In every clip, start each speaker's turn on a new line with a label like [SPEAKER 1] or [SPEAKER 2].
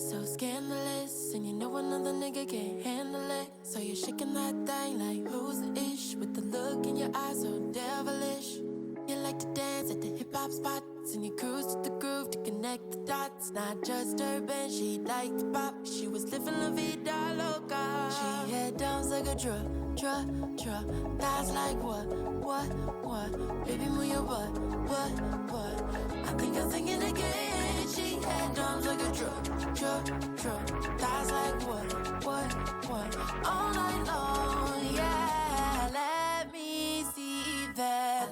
[SPEAKER 1] so scandalous, and you know another nigga can't handle it. So you're shaking that thing like who's the ish? With the look in your eyes so devilish. You like to dance at the hip-hop spots, and you cruise to the groove to connect the dots. Not just urban, she liked the pop. She was living la vida loca. She had downs like a drug. Thighs like what? Baby, move your butt. I think I'm thinking again. She had drums like a drug. Thighs like what? All night long, yeah. Let me see that.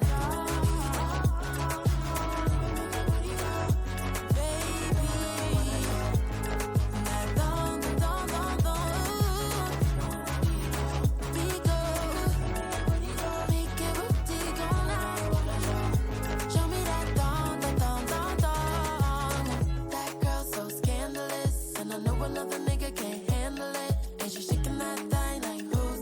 [SPEAKER 1] Another nigga can't handle it. And she shaking that thing like who?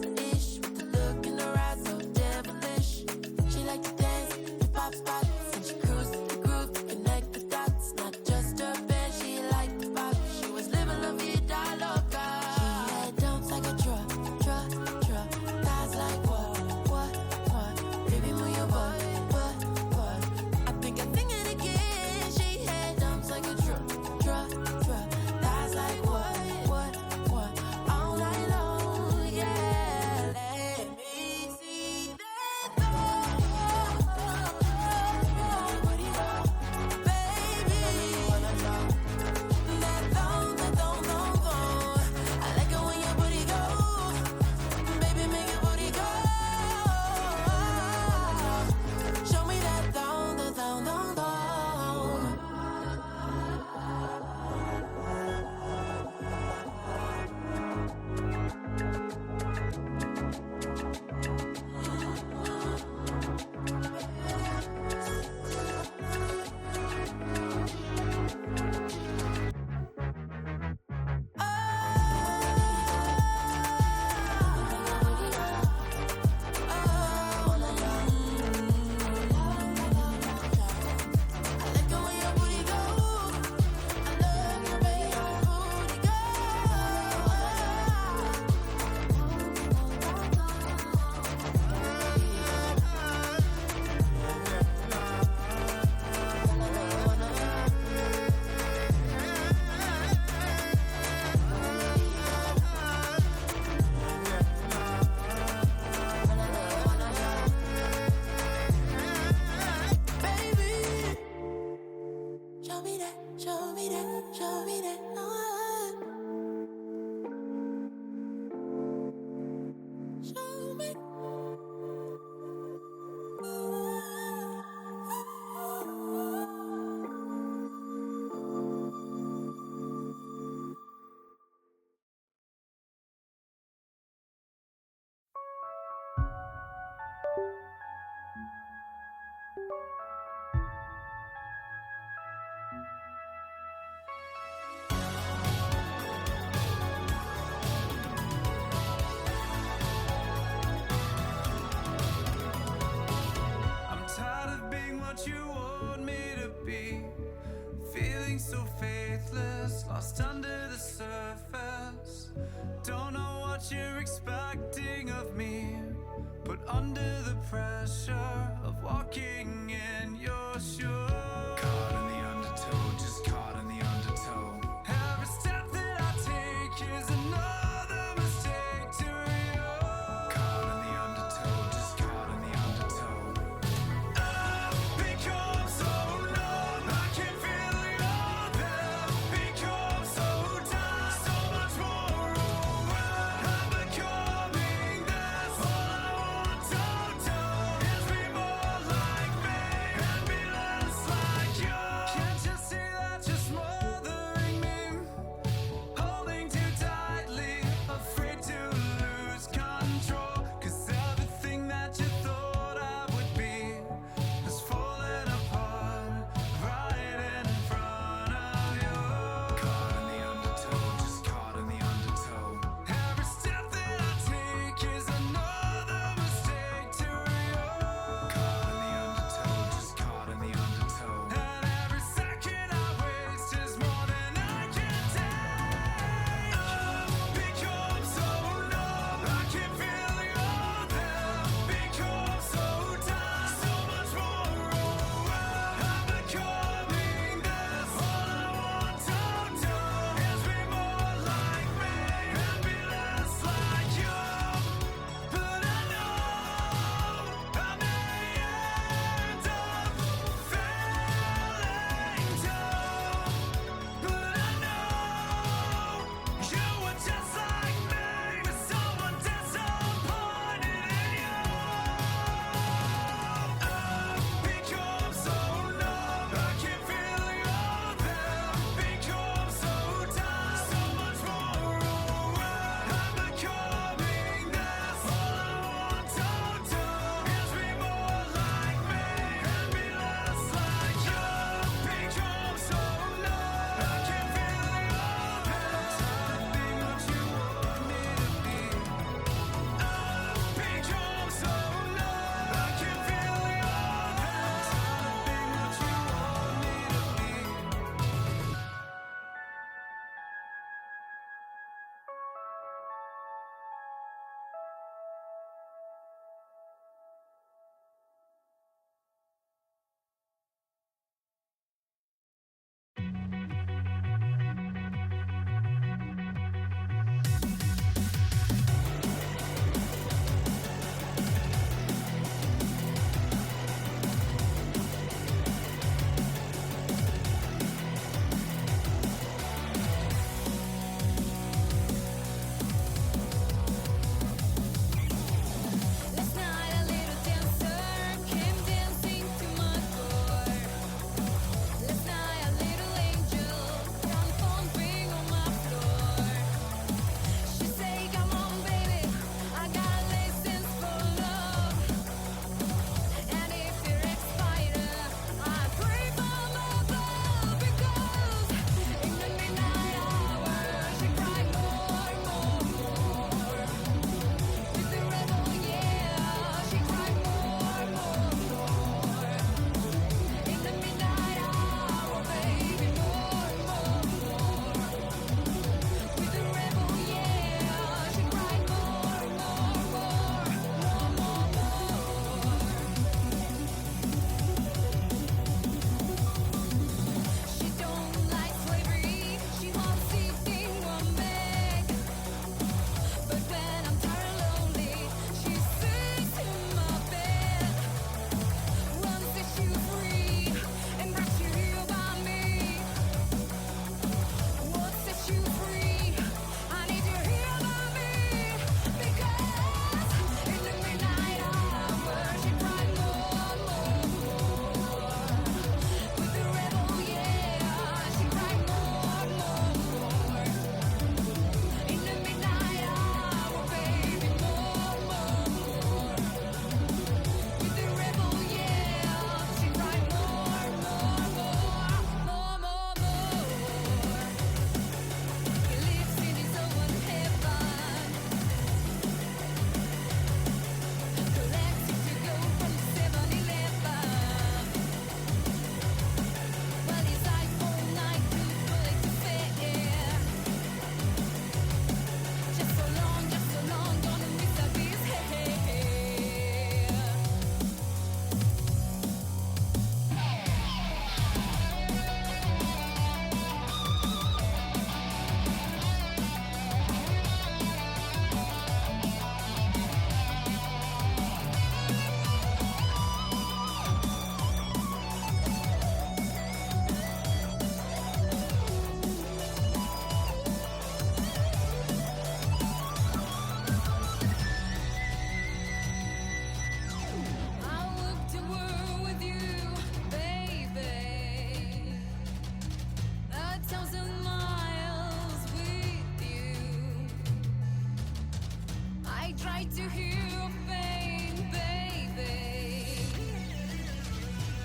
[SPEAKER 1] like to hear your pain, baby.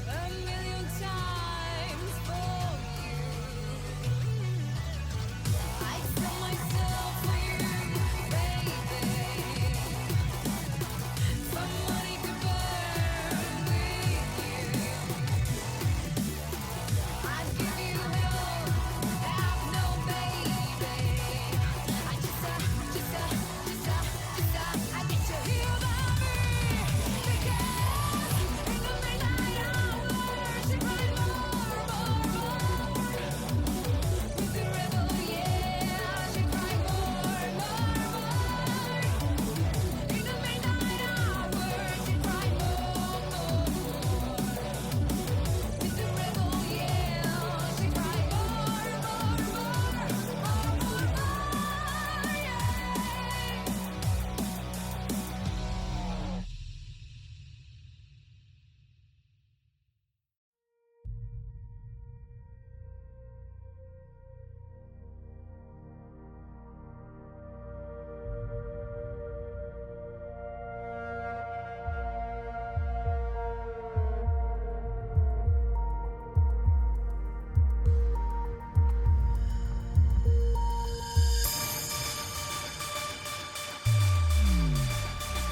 [SPEAKER 1] A million times for you. I sell myself for you, baby. Somebody could burn with you. I'd give you hell, have no baby. I get to hear about me. Because in the midnight hour, she cried more. With the rebel, yeah, she cried more. In the midnight hour, she cried more. With the rebel, yeah, she cried more, yeah.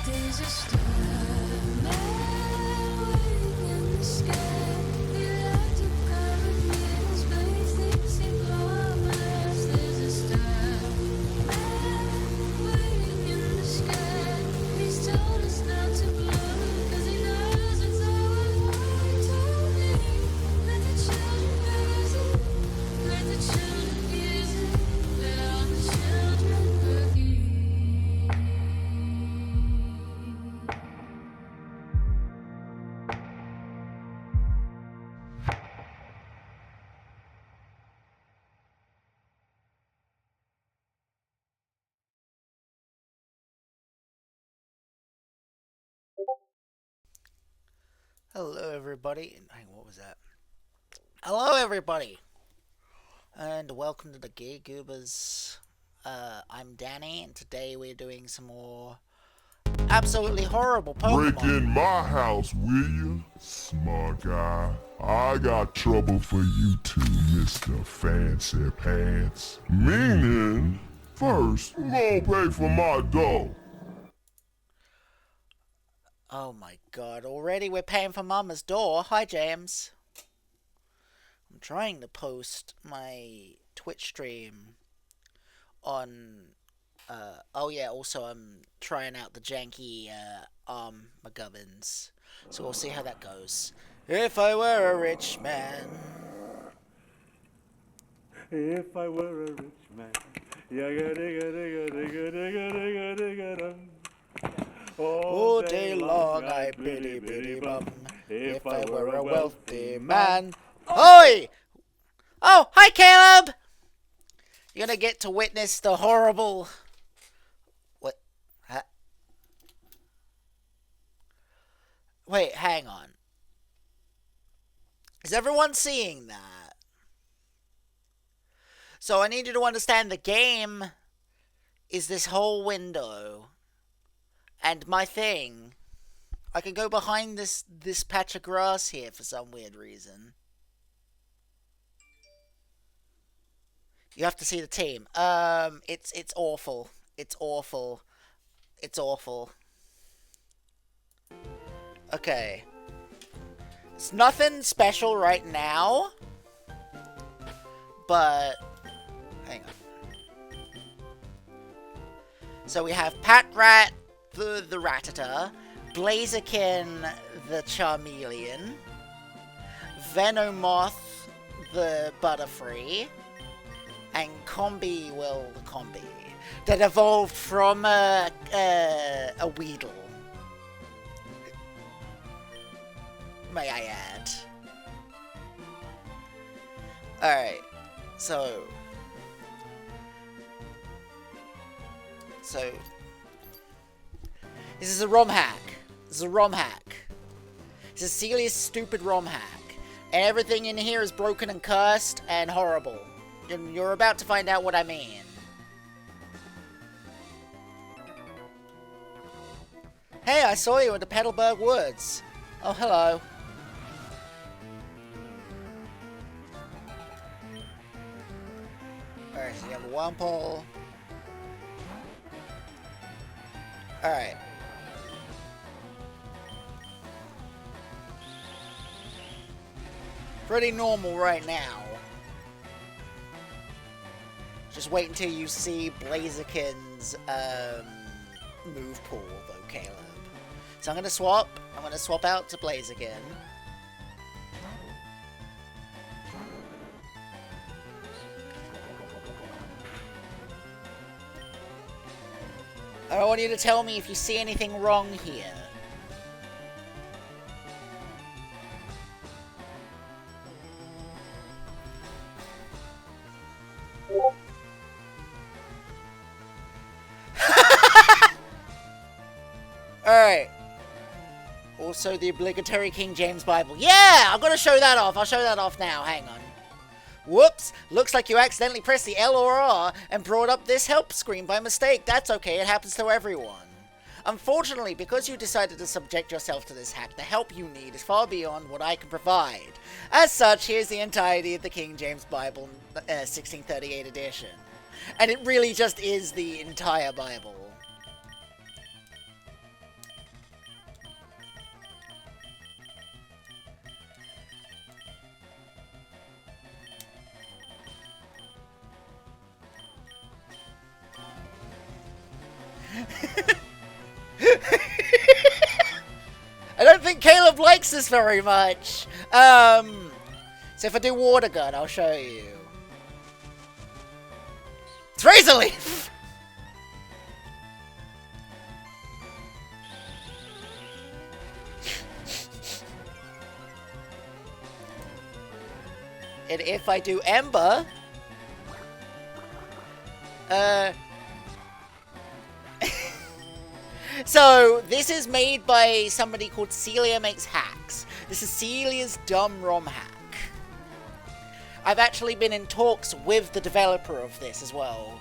[SPEAKER 1] There's a starman waiting in the sky. He loves to come and his place thinks he promised. There's a starman waiting in the sky. He's told us not to blow, 'cause he knows it's our heart told him. Let the children visit, let the children visit, let all the children forgive.
[SPEAKER 2] Hello, everybody. Hang on, what was that? Hello, everybody, and welcome to the Gay Goobers. I'm Danny, and today we're doing some more absolutely horrible
[SPEAKER 3] Break
[SPEAKER 2] Pokemon.
[SPEAKER 3] in my house, will you? Smart guy. I got trouble for you too, Mr. Fancy Pants. Meaning, first, who gonna pay for my dough?
[SPEAKER 2] Oh my god, already we're paying for Mama's door. Hi, James. I'm trying to post my Twitch stream on. Oh yeah, also I'm trying out the janky McGovern's. So we'll see how that goes. If I were a rich man.
[SPEAKER 4] If I were a rich man,
[SPEAKER 2] All day long I biddy biddy bum. If I were a wealthy man. Oi! Oh, hi Caleb! You're gonna get to witness the horrible... What? Huh? Wait, hang on. Is everyone seeing that? So I need you to understand the game is this whole window. And my thing, I can go behind this patch of grass here for some weird reason. You have to see the team. It's awful. It's awful. It's awful. Okay. It's nothing special right now. But hang on. So we have Patrat the Rattata, Blaziken the Charmeleon, Venomoth the Butterfree, and Combi, well, the Combi, that evolved from a Weedle. May I add. Alright, so this is a Romhack. This is a Romhack. This is Celia's stupid Romhack. And everything in here is broken and cursed and horrible. And you're about to find out what I mean. Hey, I saw you in the Petalburg Woods. Oh, hello. Alright, so you have a Wurmple. Alright. Pretty normal right now. Just wait until you see Blaziken's move pool, though, Caleb. So I'm gonna swap. I'm gonna swap out to Blaziken. I want you to tell me if you see anything wrong here. Alright. Also the obligatory King James Bible. Yeah! I'm gonna show that off. I'll show that off now. Hang on. Whoops! Looks like you accidentally pressed the L or R and brought up this help screen by mistake. That's okay. It happens to everyone. Unfortunately, because you decided to subject yourself to this hack, the help you need is far beyond what I can provide. As such, here's the entirety of the King James Bible 1638 edition. And it really just is the entire Bible. I don't think Caleb likes this very much. So if I do Water Gun, I'll show you. It's Razor Leaf! And if I do Ember... So, this is made by somebody called Celia Makes Hacks. This is Celia's dumb ROM hack. I've actually been in talks with the developer of this as well.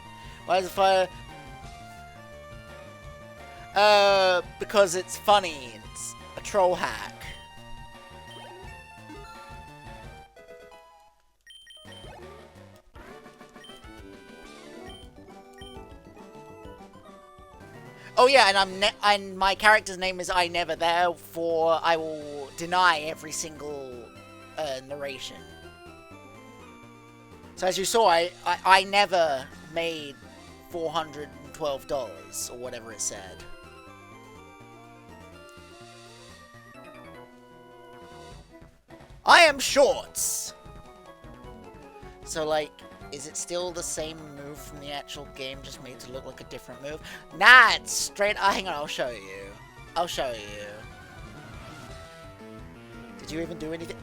[SPEAKER 2] Because it's funny, it's a troll hack. Oh yeah, and my character's name is I Never, therefore I will deny every single narration. So as you saw, I never made $412 or whatever it said. I am Shorts! So like, is it still the same move from the actual game, just made to look like a different move? Nah, it's straight... hang on, I'll show you. I'll show you. Did you even do anything?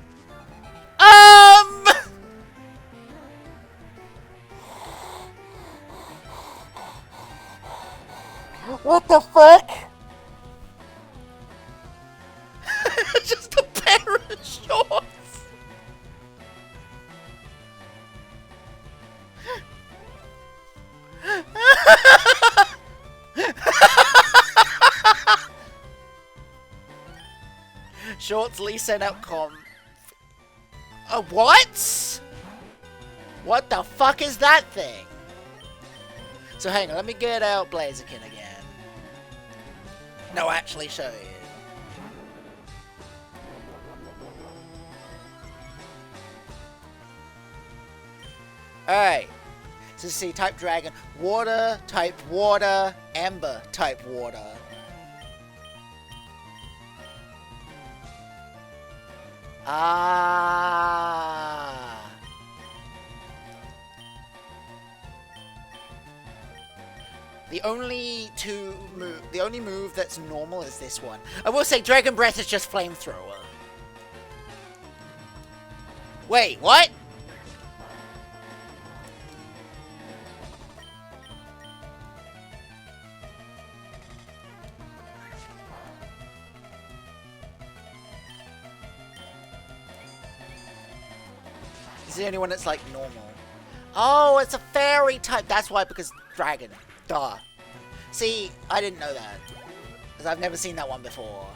[SPEAKER 2] What the fuck? Just a pair of shorts! Shorts Lee sent out what? What the fuck is that thing? So hang on, let me get out Blaziken again. No, actually show you. Alright. So see, type dragon, water, type water, ember, type water. Ah. The only move that's normal is this one. I will say Dragon Breath is just flamethrower. Wait, what? Is the only one that's like normal? Oh, it's a fairy type. That's why, because dragon. Duh. See, I didn't know that. Because I've never seen that one before.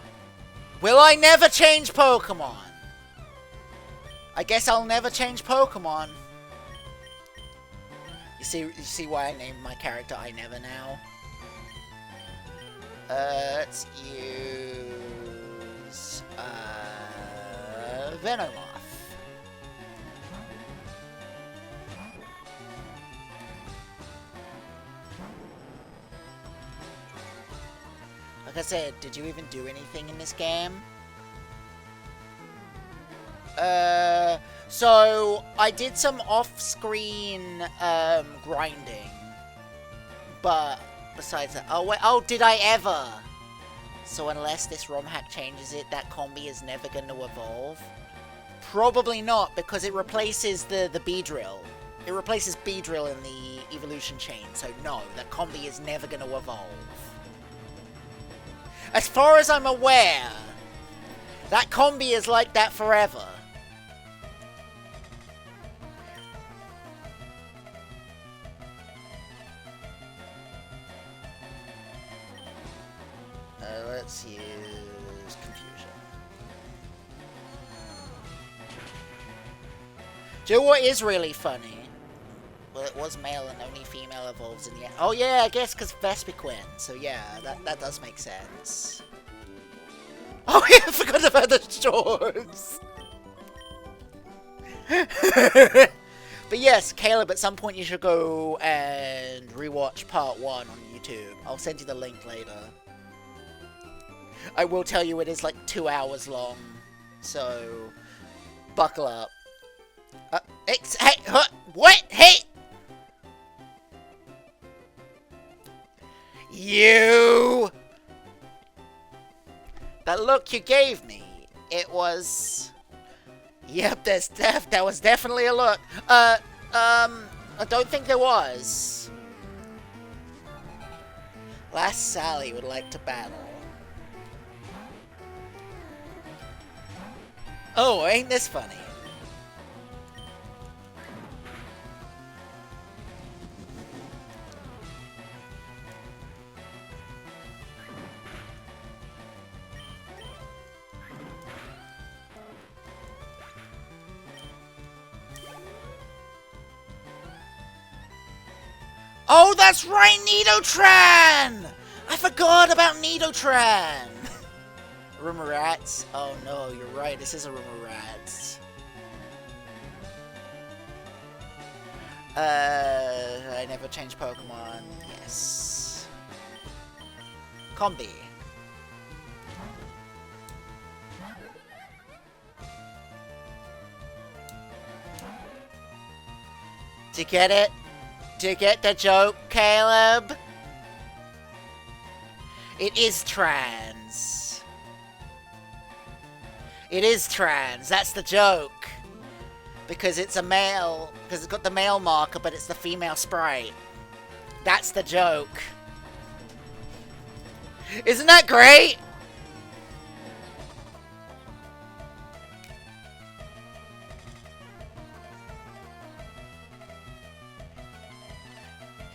[SPEAKER 2] Will I never change Pokemon? I guess I'll never change Pokemon. You see why I named my character I Never now? Let's use Venomoth. Like I said, did you even do anything in this game? So I did some off-screen grinding, but besides that, oh, did I ever? So unless this Romhack changes it, that combi is never going to evolve. Probably not, because it replaces the Beedrill. It replaces Beedrill in the evolution chain, so no, that combi is never going to evolve. As far as I'm aware, that combi is like that forever. Let's use Confusion. Do you know what is really funny? Well, it was male and only female evolves in the end. Oh yeah, I guess because Vespiquen. So yeah, that does make sense. Oh yeah, I forgot about the shorts! But yes, Caleb, at some point you should go and rewatch part 1 on YouTube. I'll send you the link later. I will tell you it is like 2 hours long, so buckle up. Hey, what? Hey! You! That look you gave me, it was... Yep, that was definitely a look. I don't think there was. Last Sally would like to battle. Oh, ain't this funny? Oh, that's right, Nidotran! I forgot about Nidotran! Rumor Rats? Oh no, you're right, this is a Rumor Rats. I never change Pokemon. Yes. Combi. Do you get it? Do you get the joke, Caleb? It is trans. It is trans. That's the joke. Because it's a male. Because it's got the male marker, but it's the female sprite. That's the joke. Isn't that great?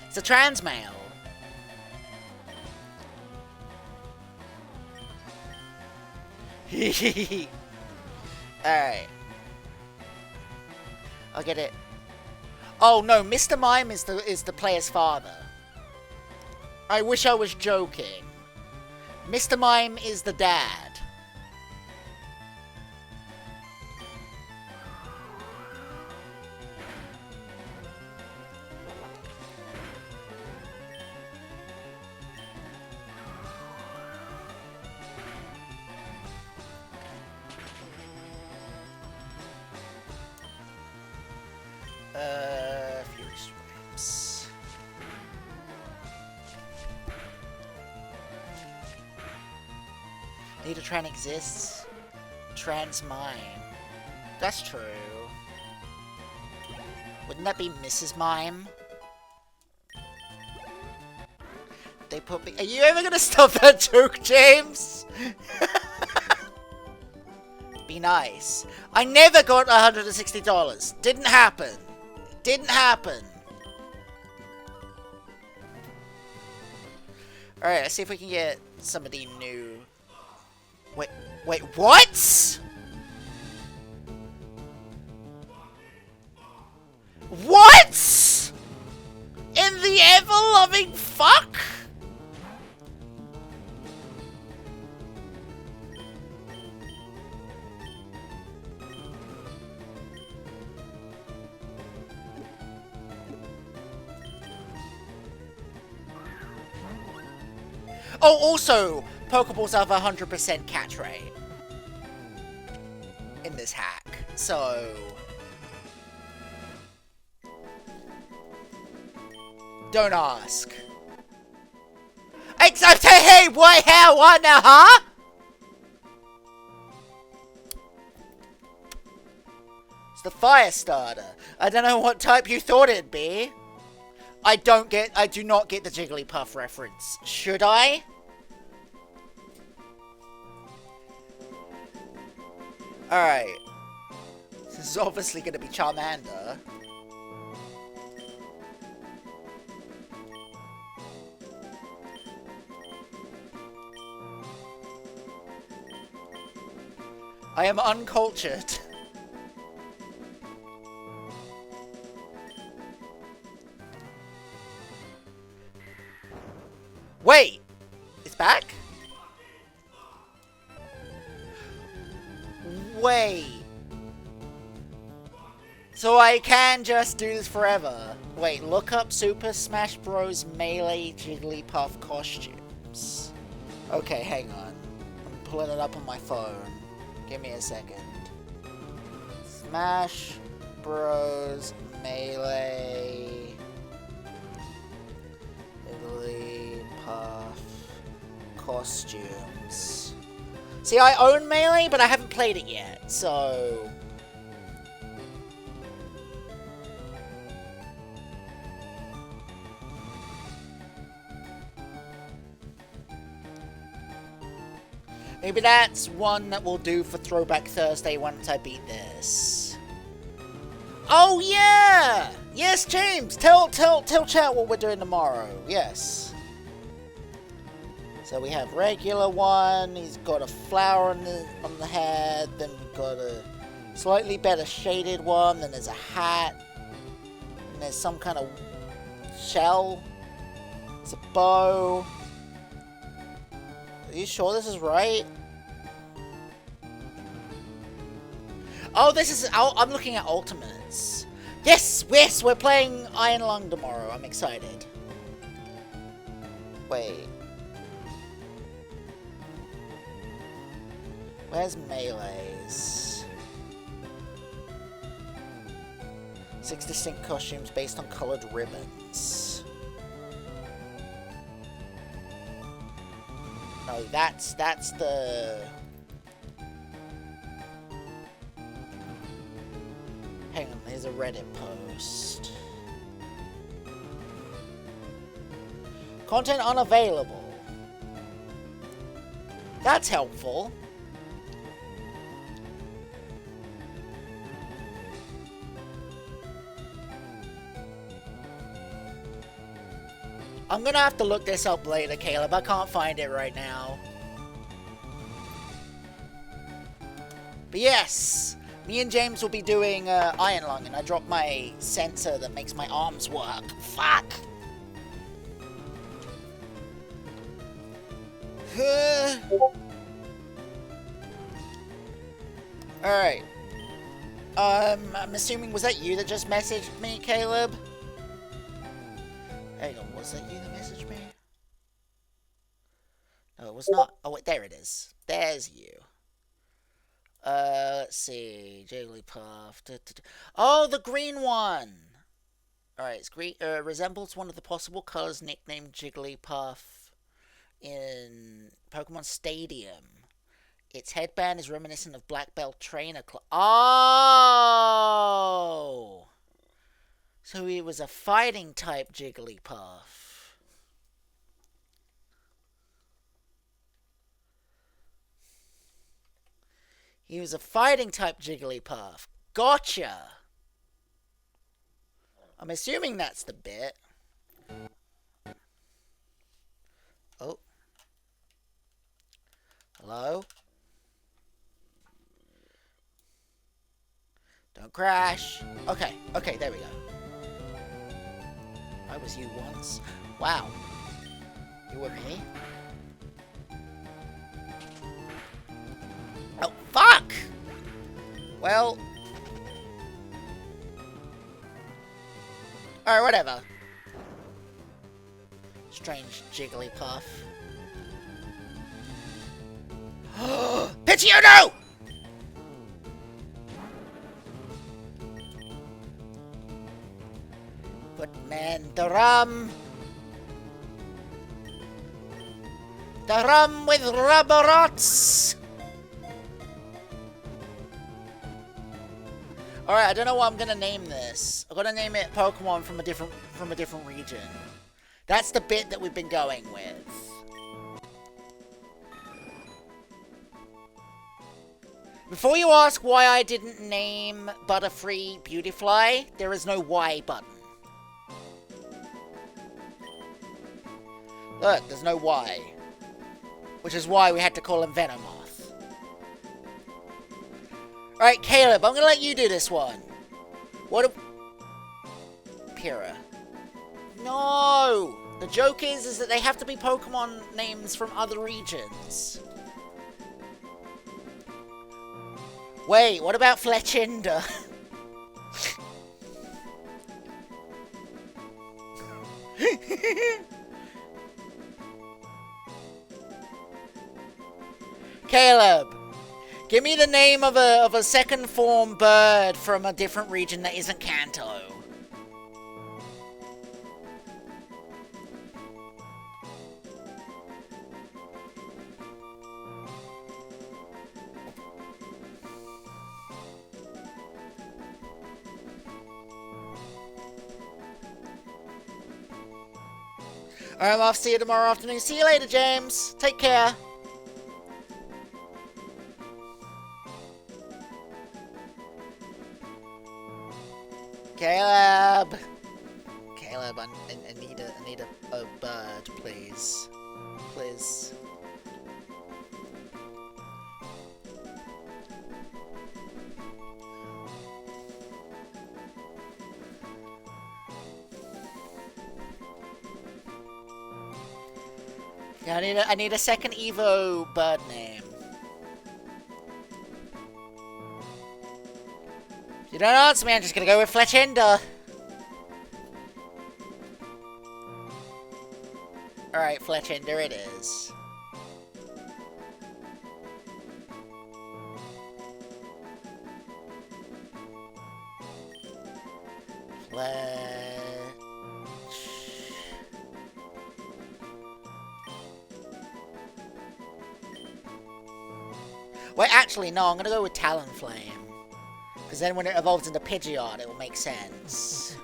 [SPEAKER 2] It's a trans male. Alright. I'll get it. Oh no, Mr. Mime is the player's father. I wish I was joking. Mr. Mime is the dad. Fury Stripes. Nidotran exists. Trans Mime. That's true. Wouldn't that be Mrs. Mime? They put me. Are you ever gonna stop that joke, James? Be nice. I never got $160. Didn't happen. Didn't happen. Alright, let's see if we can get somebody new. Wait, what? What? In the ever-loving fuck? Oh, also, Pokeballs have 100% catch rate in this hack, so don't ask. Except, hey, what, how, what now, huh? It's the fire starter. I don't know what type you thought it'd be. I do not get the Jigglypuff reference. Should I? Alright. This is obviously going to be Charmander. I am uncultured. Wait! It's back? Wait. So I can just do this forever. Wait, look up Super Smash Bros. Melee Jigglypuff costumes. Okay, hang on. I'm pulling it up on my phone. Give me a second. Smash Bros. Melee Jigglypuff costumes. See, I own Melee, but I haven't played it yet, so... maybe that's one that we'll do for Throwback Thursday once I beat this. Oh, yeah! Yes, James! Tell chat what we're doing tomorrow. Yes. So we have regular one, he's got a flower on the head, then we've got a slightly better shaded one, then there's a hat, and there's some kind of shell, it's a bow. Are you sure this is right? Oh, this is, I'm looking at Ultimates. Yes, we're playing Iron Lung tomorrow, I'm excited. Wait. Where's Melee's? 6 distinct costumes based on colored ribbons. No, that's the... hang on, there's a Reddit post. Content unavailable. That's helpful. I'm gonna have to look this up later, Caleb. I can't find it right now. But yes, me and James will be doing Iron Lung, and I dropped my sensor that makes my arms work. Fuck! Alright. I'm assuming, was that you that just messaged me, Caleb? Hang on, was that you that messaged me? No, it was not. Oh, wait, there it is. There's you. Let's see. Jigglypuff. Oh, the green one! Alright, it's green. Resembles one of the possible colors nicknamed Jigglypuff in Pokemon Stadium. Its headband is reminiscent of Black Belt Trainer Oh! So he was a fighting type Jigglypuff. He was a fighting type Jigglypuff. Gotcha! I'm assuming that's the bit. Oh. Hello? Don't crash. Okay, okay, there we go. I was you once. Wow. You were me? Oh, fuck! Well... Alright, whatever. Strange Jigglypuff. Pidgeotto! Put man the rum. The rum with rubber rots. Alright, I don't know what I'm gonna name this. I'm gonna name it Pokemon from a different region. That's the bit that we've been going with. Before you ask why I didn't name Butterfree Beautifly, there is no Y button. Look, there's no Y. Which is why we had to call him Venomoth. Alright, Caleb, I'm gonna let you do this one. What a... Pyrrha. No! The joke is that they have to be Pokemon names from other regions. Wait, what about Fletchinder? Caleb, give me the name of a second form bird from a different region that isn't Kanto. Alright, I'm off. See you tomorrow afternoon. See you later, James. Take care. Caleb! Caleb, I need a bird, please. Please. Yeah, I need a second Evo bird name. If you don't answer me, I'm just gonna go with Fletchinder. Alright, Fletchinder it is. Wait, actually, no, I'm gonna go with Talonflame. Because then when it evolves into Pidgeot, it will make sense.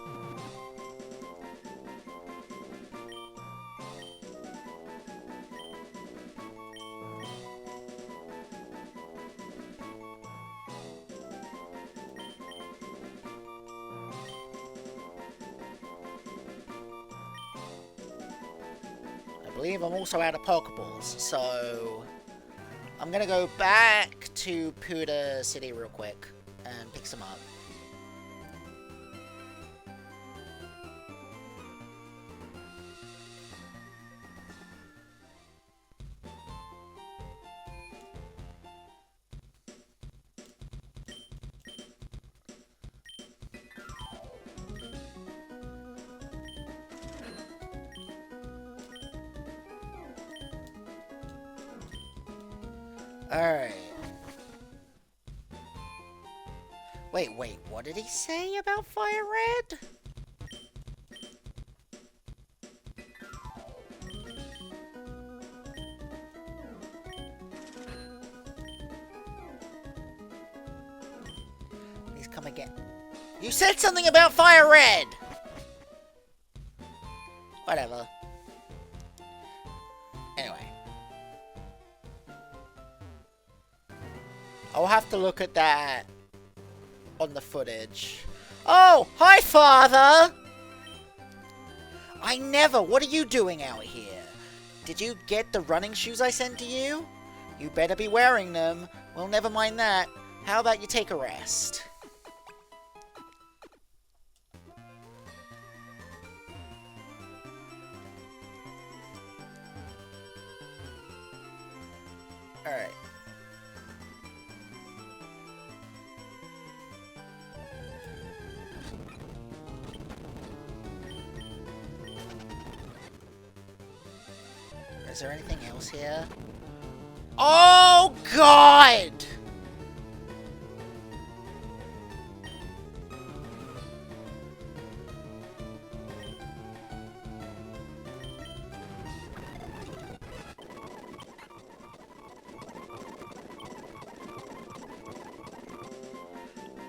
[SPEAKER 2] I believe I'm also out of Pokeballs, so I'm gonna go back to Puda City real quick and pick some up. Alright. Wait, what did he say about Fire Red? Please come again. You said something about Fire Red! Whatever. Anyway. I'll have to look at that on the footage. Oh, hi, Father! What are you doing out here? Did you get the running shoes I sent to you? You better be wearing them. Well, never mind that. How about you take a rest? Alright. Is there anything else here? Oh, God!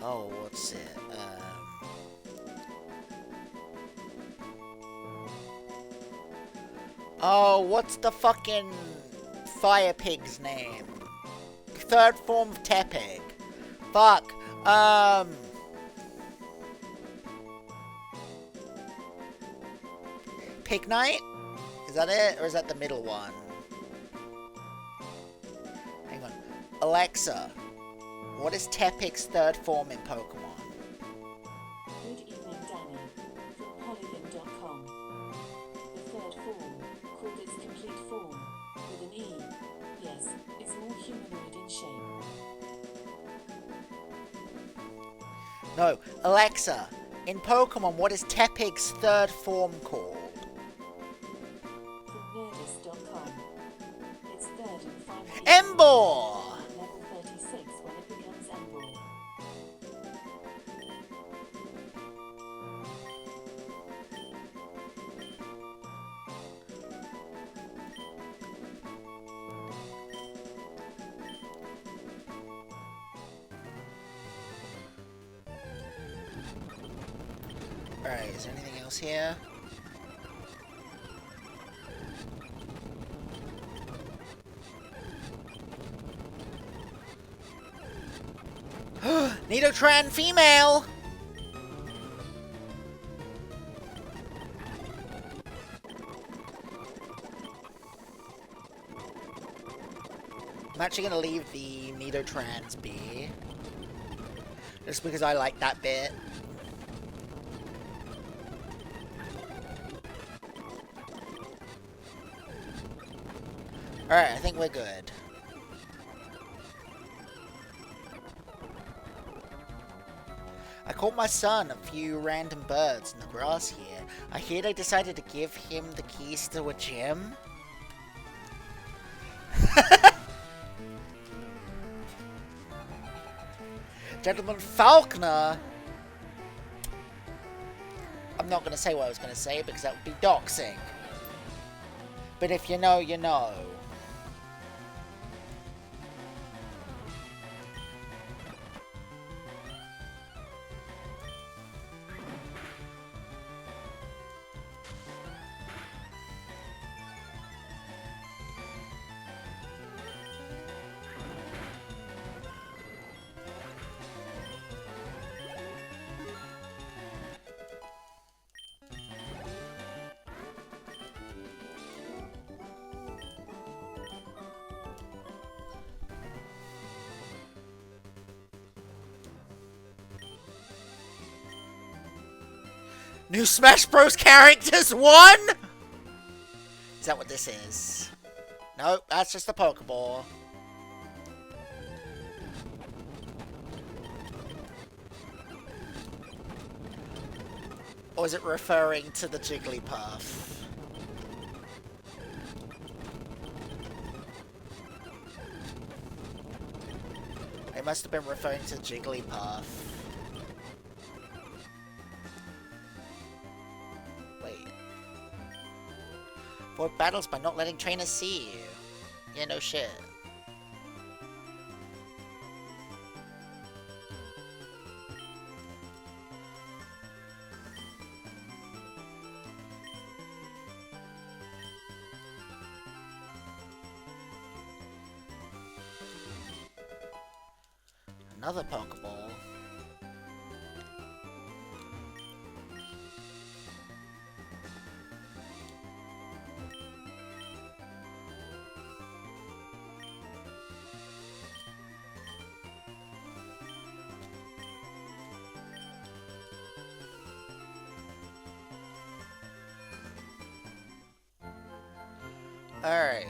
[SPEAKER 2] Oh, what's it? Oh, what's the fucking fire pig's name? Third form of Tepig. Fuck. Pig Knight? Is that it? Or is that the middle one? Hang on. Alexa, what is Tepig's third form in Pokemon?
[SPEAKER 5] Good evening, Danny. From Polygon.com. The third form, called its complete form, with an E. Yes, it's more humanoid in shape.
[SPEAKER 2] No, Alexa, in Pokemon, what is Tepig's third form called?
[SPEAKER 5] From Nerdist.com. Its third and final
[SPEAKER 2] Emboar!
[SPEAKER 5] level 36 when it becomes Emboar.
[SPEAKER 2] Alright, is there anything else here? Nidotran female! I'm actually gonna leave the Nidotrans be. Just because I like that bit. Alright, I think we're good. I caught my son a few random birds in the grass here. I hear they decided to give him the keys to a gym. Gentleman Falconer! I'm not going to say what I was going to say because that would be doxing. But if you know, you know. New Smash Bros. Characters 1?! Is that what this is? Nope, that's just a Pokeball. Or is it referring to the Jigglypuff? It must have been referring to Jigglypuff. Avoid battles by not letting trainers see you. Yeah, no shit. Another Pokeball. Alright.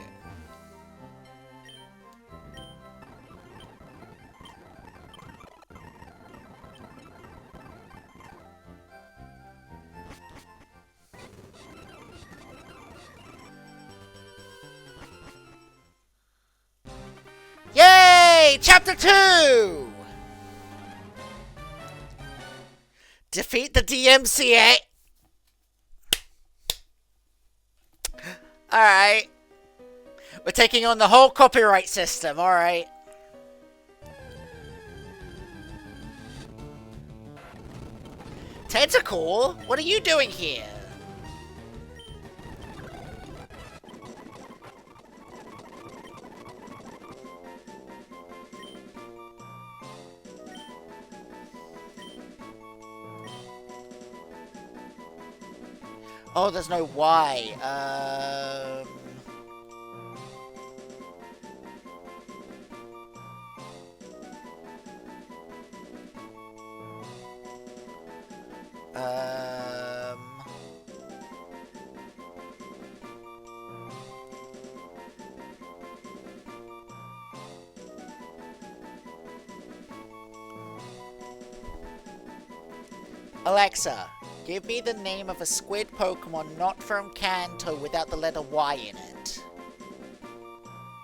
[SPEAKER 2] Yay! Chapter 2! Defeat the DMCA. Alright. We're taking on the whole copyright system, alright. Tentacle? What are you doing here? Oh, there's no Y. Alexa, give me the name of a squid Pokemon not from Kanto without the letter Y in it.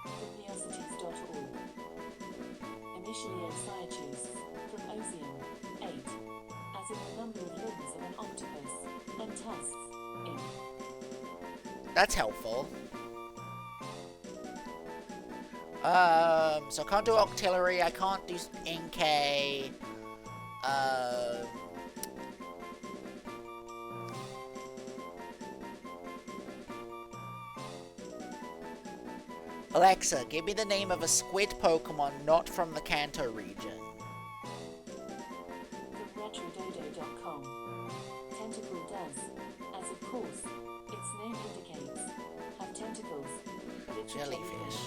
[SPEAKER 5] Curiosities.org. Initially Ocyachus, from Osium, 8. As in the number of limbs of an octopus, and tusks, in.
[SPEAKER 2] That's helpful. So I can't do Octillery, I can't do Inkay. Alexa, give me the name of a squid Pokemon not from the Kanto region.
[SPEAKER 5] From retrododo.com. Tentacle does, as of course, its name indicates, have tentacles, but it's a
[SPEAKER 2] Jellyfish.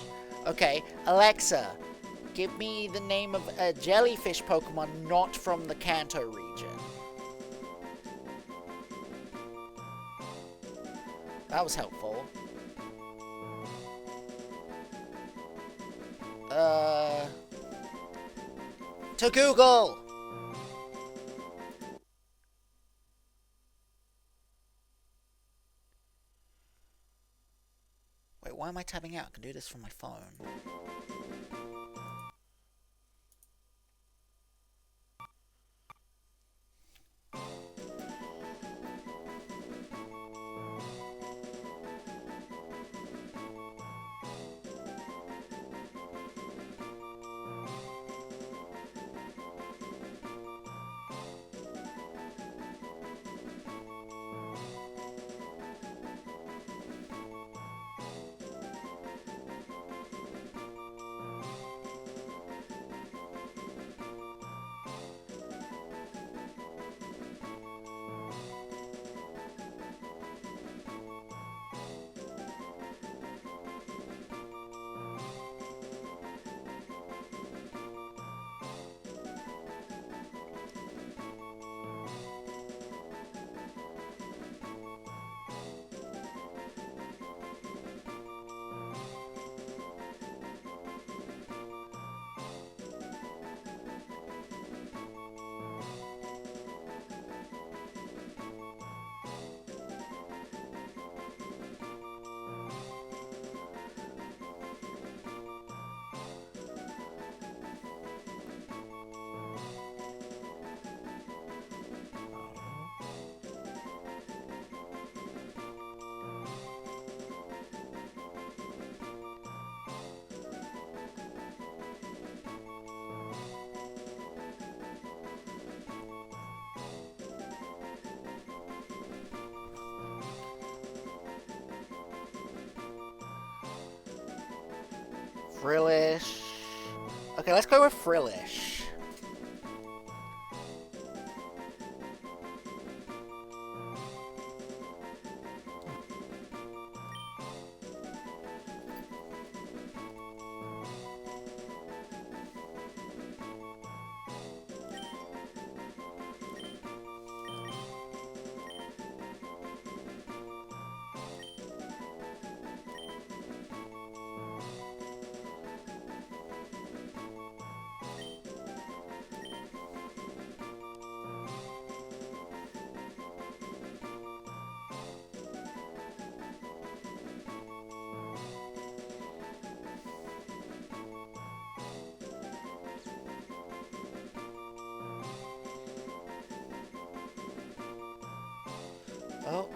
[SPEAKER 2] Okay, Alexa, give me the name of a jellyfish Pokemon not from the Kanto region. That was helpful. To Google! Wait, why am I tabbing out? I can do this from my phone. Frillish. Okay, let's go with Frillish. Oh.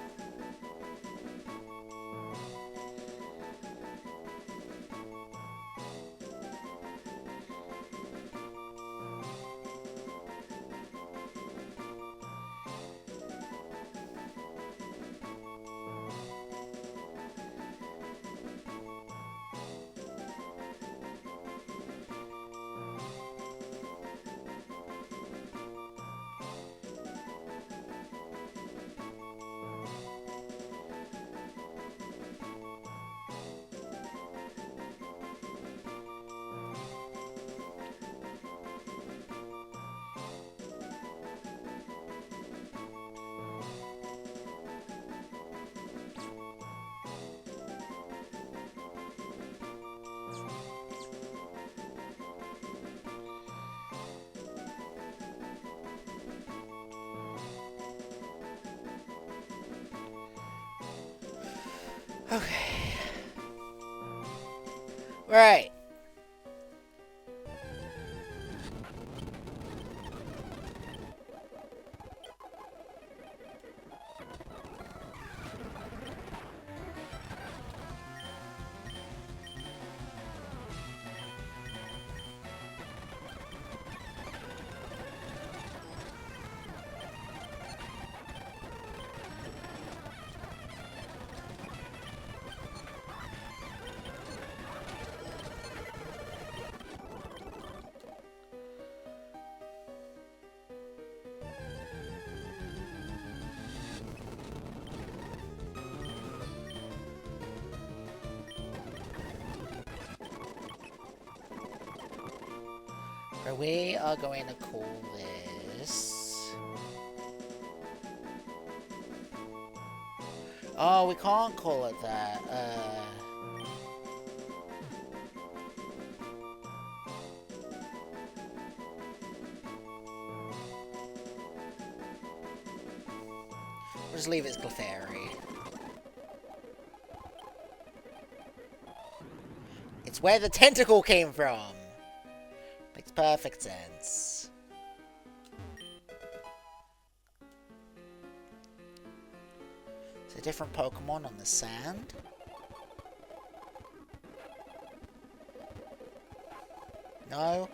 [SPEAKER 2] Okay. Right. We are going to call this... Oh, we can't call it that. We'll just leave it as Clefairy. It's where the tentacle came from. Makes perfect sense. It's a different Pokemon on the sand. No?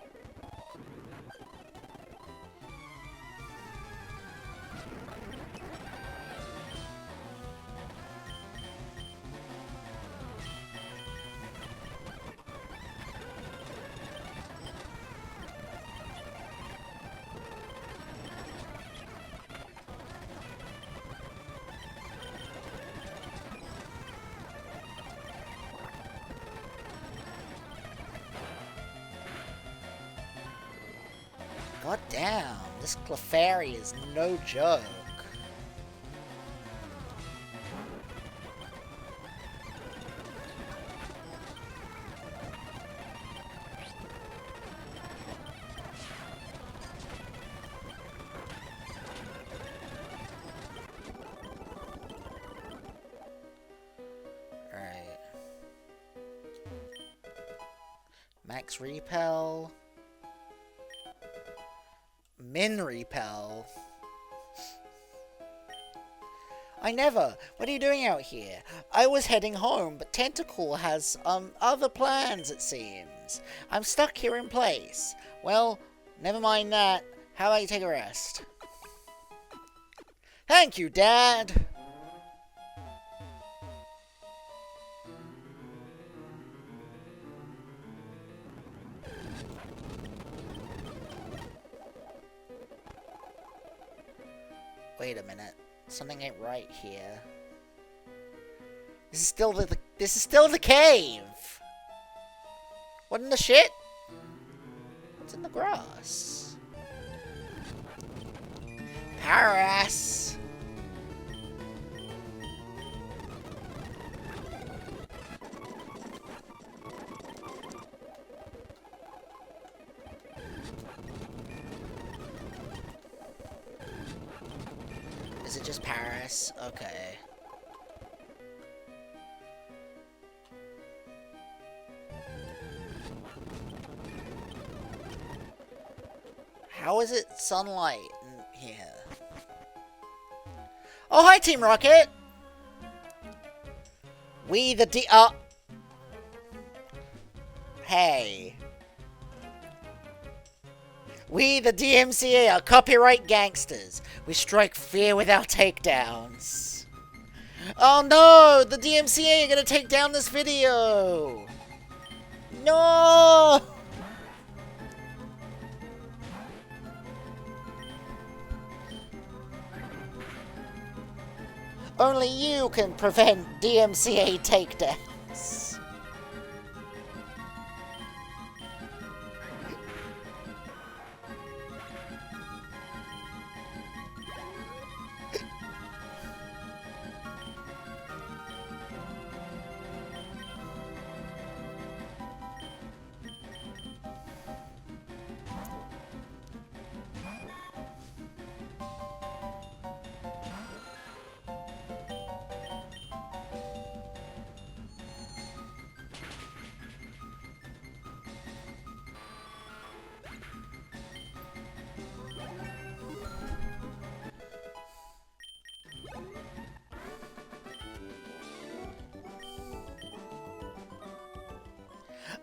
[SPEAKER 2] God damn, this Clefairy is no joke. Alright. Max Repel. Min Repel. I never. What are you doing out here? I was heading home, but Tentacle has, other plans, it seems. I'm stuck here in place. Well, never mind that. How about you take a rest? Thank you, Dad! Wait a minute. Something ain't right here. This is still the cave! What in the shit? What's in the grass? Paras! Is it just Paris? Okay. How is it sunlight in here? Oh, hi, Team Rocket! We the Hey. We the DMCA are copyright gangsters. We strike fear with our takedowns. Oh no! The DMCA are gonna take down this video! No! Only you can prevent DMCA takedowns.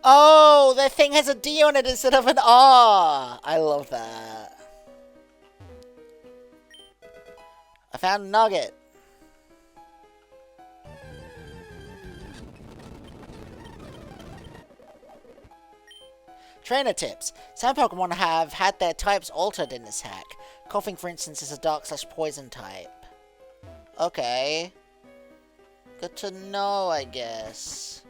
[SPEAKER 2] Oh, that thing has a D on it instead of an R. I love that. I found a nugget. Trainer tips. Some Pokemon have had their types altered in this hack. Coughing, for instance, is a dark/poison type. Okay. Good to know, I guess.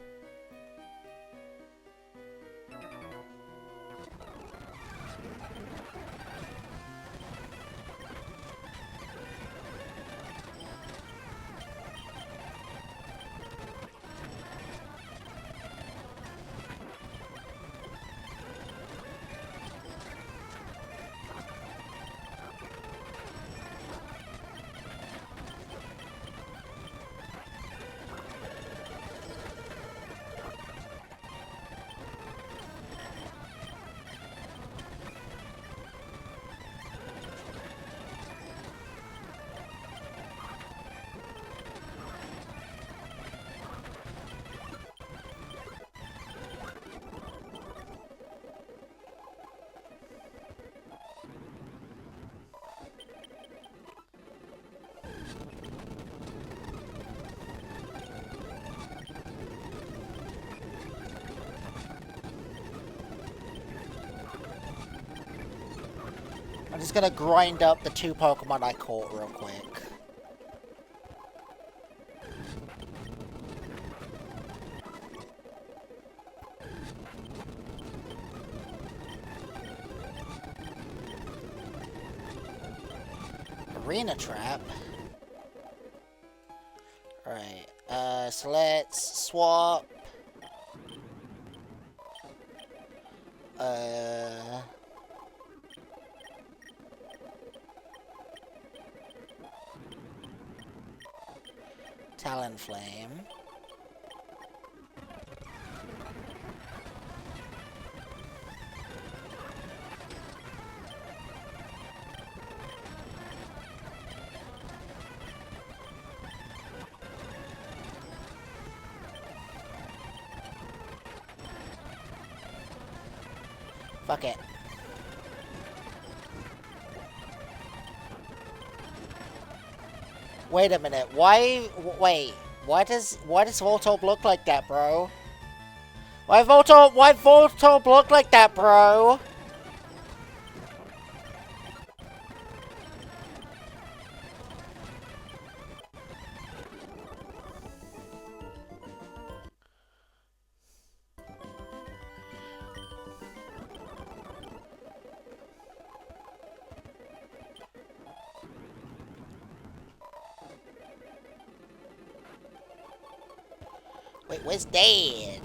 [SPEAKER 2] I'm just gonna grind up the 2 Pokemon I caught real quick. Arena Trap? Alright, so let's swap. Talonflame. Fuck it. Wait a minute. Wait. Why does Voltorb look like that, bro? Why Voltorb look like that, bro? Wait, where's Dad?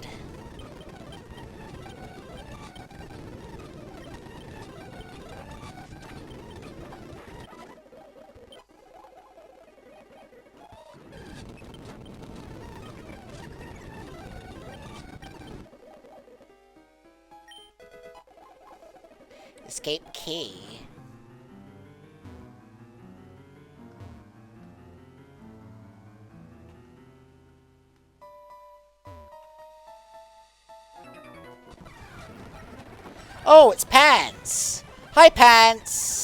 [SPEAKER 2] Escape key. Oh, it's Pants! Hi, Pants!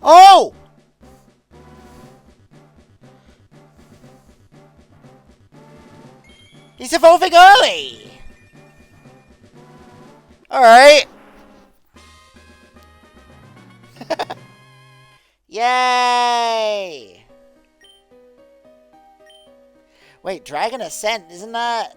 [SPEAKER 2] Oh! He's evolving early! Alright. Yay! Wait, Dragon Ascent, isn't that...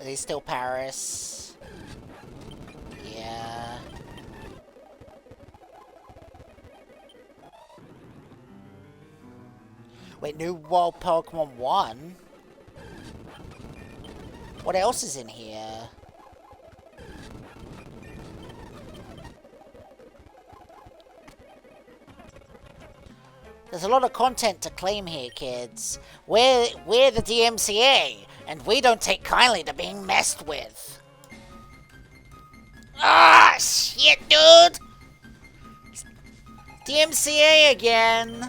[SPEAKER 2] Are they still Paris? Yeah. Wait, New World Pokemon 1? What else is in here? There's a lot of content to claim here, kids. We're the DMCA, and we don't take kindly to being messed with. Ah, shit, dude! DMCA again!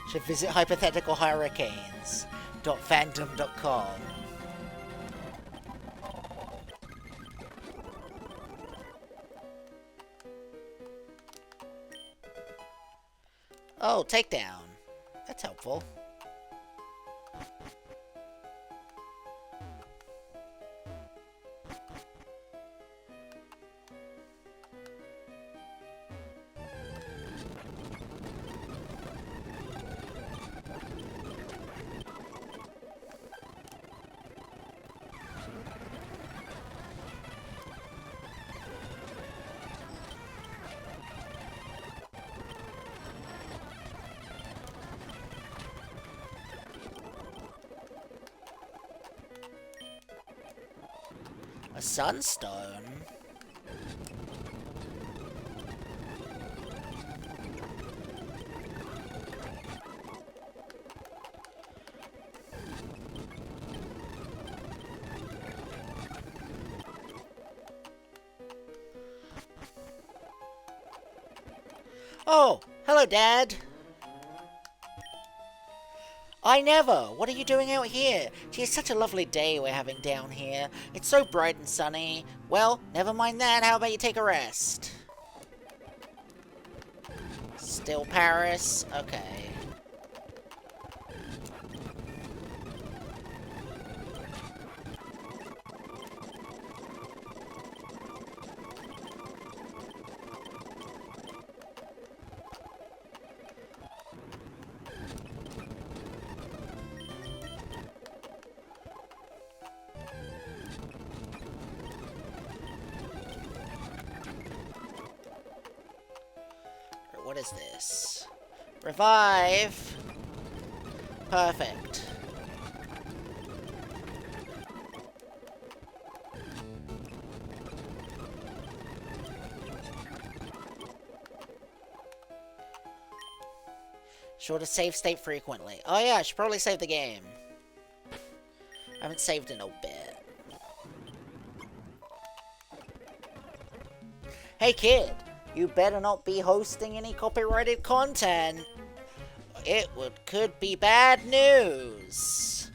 [SPEAKER 2] Should visit hypotheticalhurricanes.fandom.com. Oh, takedown. That's helpful. A sunstone? Oh, hello, Dad. I never! What are you doing out here? Gee, it's such a lovely day we're having down here. It's so bright and sunny. Well, never mind that. How about you take a rest? Still Paris? Okay. What is this? Revive! Perfect. Sure to save state frequently. Oh yeah, I should probably save the game. I haven't saved in a bit. Hey kid! You better not be hosting any copyrighted content. Could be bad news.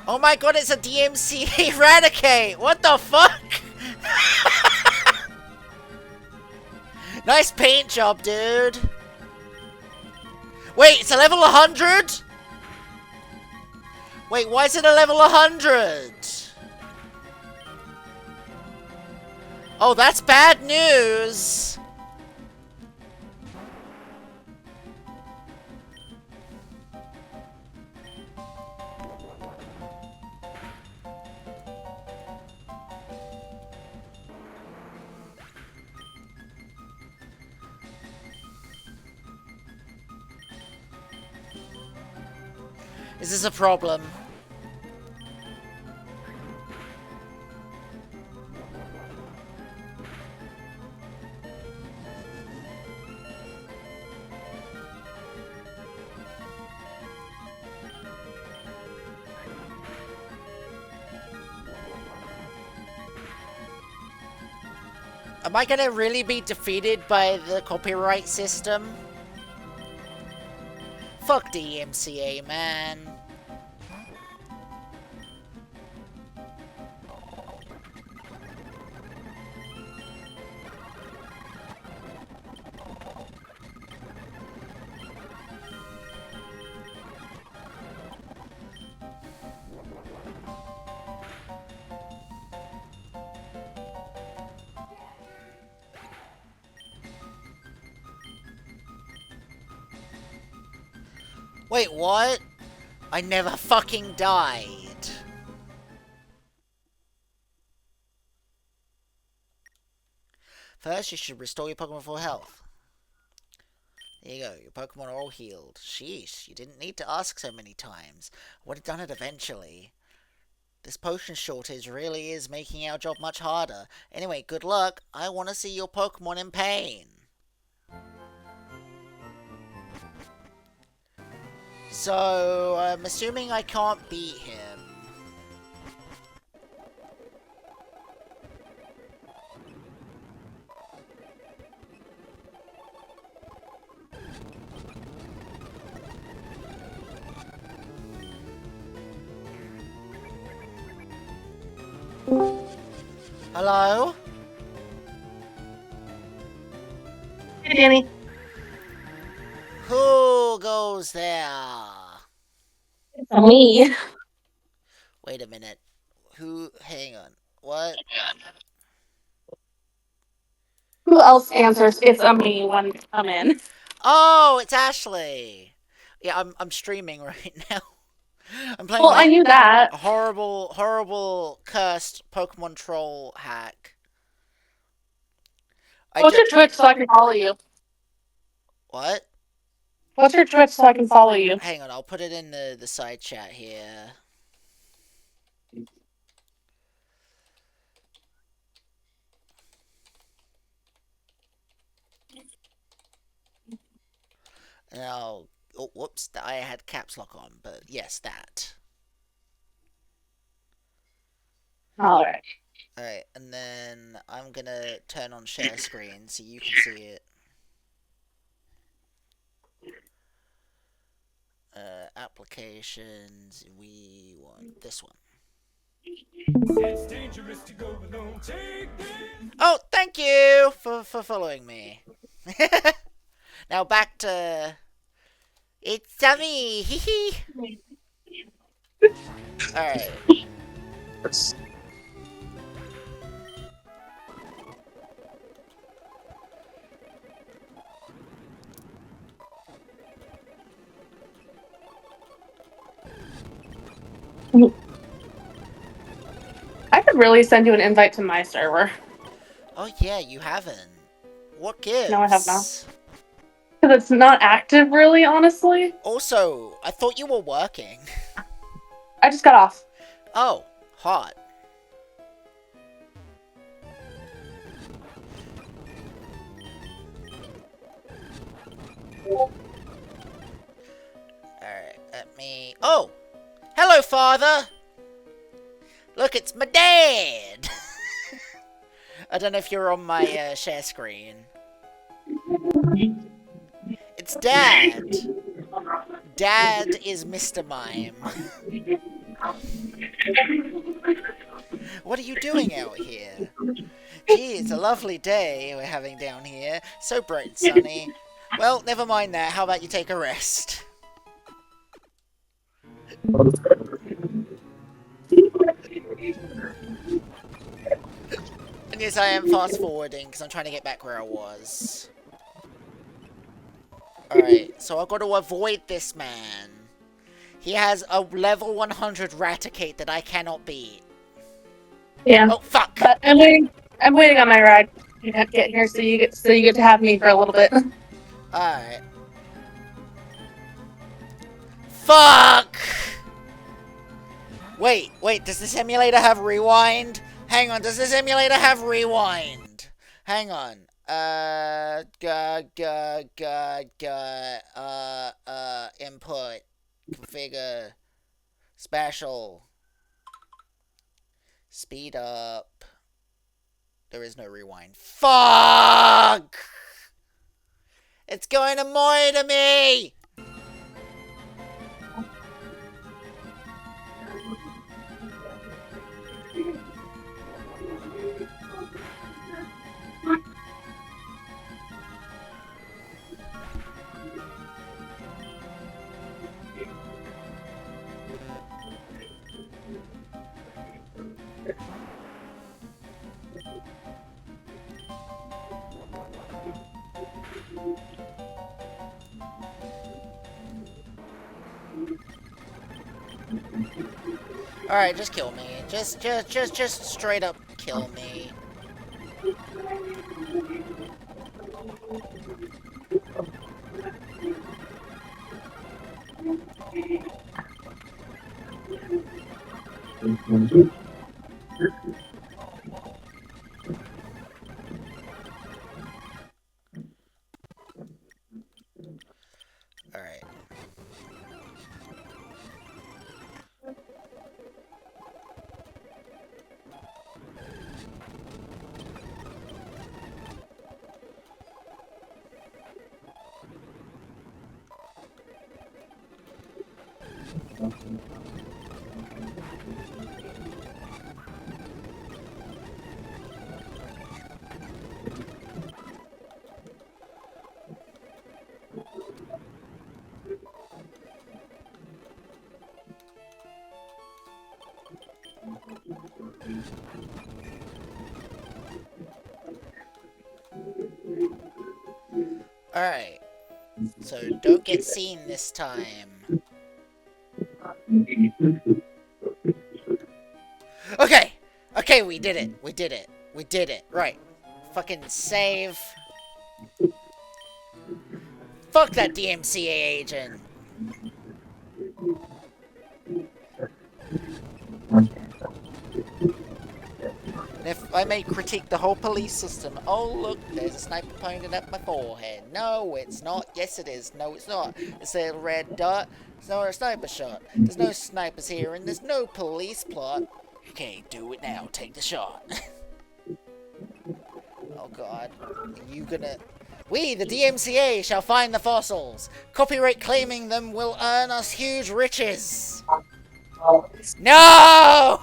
[SPEAKER 2] Oh my god, it's a DMCA Eradicate! What the fuck? Nice paint job, dude. Wait, it's a level 100? Wait, why is it a level 100? Oh, that's bad news. Is this a problem? Am I gonna really be defeated by the copyright system? Fuck DMCA, man. Wait, what? I never fucking died. First, you should restore your Pokemon full health. There you go, your Pokemon are all healed. Sheesh, you didn't need to ask so many times. I would have done it eventually. This potion shortage really is making our job much harder. Anyway, good luck. I want to see your Pokemon in pain. So, I'm assuming I can't beat him. Hello?
[SPEAKER 6] Hey, Danny.
[SPEAKER 2] Who goes there?
[SPEAKER 6] It's me.
[SPEAKER 2] Wait a minute. Who? Hang on. What?
[SPEAKER 6] Who else answers it's a me when I'm in?
[SPEAKER 2] Oh, it's Ashley. Yeah, I'm streaming right now. I'm playing
[SPEAKER 6] Well, I knew that.
[SPEAKER 2] horrible, cursed Pokemon troll hack.
[SPEAKER 6] What's your Twitch so I can follow you?
[SPEAKER 2] What?
[SPEAKER 6] What's your Twitch so I can follow you?
[SPEAKER 2] Hang on, I'll put it in the side chat here. Now, oh, whoops, I had caps lock on, but yes, that.
[SPEAKER 6] Alright.
[SPEAKER 2] Alright, and then I'm gonna turn on share screen so you can see it. Applications, we want this one.
[SPEAKER 7] It's dangerous to go alone. Take this.
[SPEAKER 2] Oh, thank you for following me. Now back to... It's Sammy! Hee hee! Alright.
[SPEAKER 6] I could really send you an invite to my server.
[SPEAKER 2] Oh yeah, you haven't. What gives?
[SPEAKER 6] No, I have not. Because it's not active, really, honestly.
[SPEAKER 2] Also, I thought you were working.
[SPEAKER 6] I just got off.
[SPEAKER 2] Oh, hot. Alright, let me... Oh! Hello, father! Look, it's my dad! I don't know if you're on my share screen. It's Dad! Dad is Mr. Mime. What are you doing out here? Gee, it's a lovely day we're having down here. So bright and sunny. Well, never mind that. How about you take a rest? And yes, I am fast forwarding because I'm trying to get back where I was. Alright, so I've got to avoid this man. He has a level 100 Raticate that I cannot beat.
[SPEAKER 6] Yeah.
[SPEAKER 2] Oh, fuck!
[SPEAKER 6] But I'm waiting on my ride to get here so you get to have me for a little bit.
[SPEAKER 2] Alright. Fuck! Wait, does this emulator have rewind? Hang on, does this emulator have rewind? Hang on. Input. Configure. Special. Speed up. There is no rewind. Fuck! It's going to murder me! Alright, just kill me. Just straight up kill me. Alright. Alright. So don't get seen this time. Okay! Okay, we did it. We did it. We did it. Right. Fucking save. Fuck that DMCA agent. And if I may critique the whole police system, oh look, there's a sniper pointed at my forehead. No, it's not. Yes, it is. No, it's not. It's a little red dot. It's not a sniper shot. There's no snipers here, and there's no police plot. Okay, do it now. Take the shot. Oh god. Are you gonna... We, the DMCA, shall find the fossils. Copyright claiming them will earn us huge riches. No!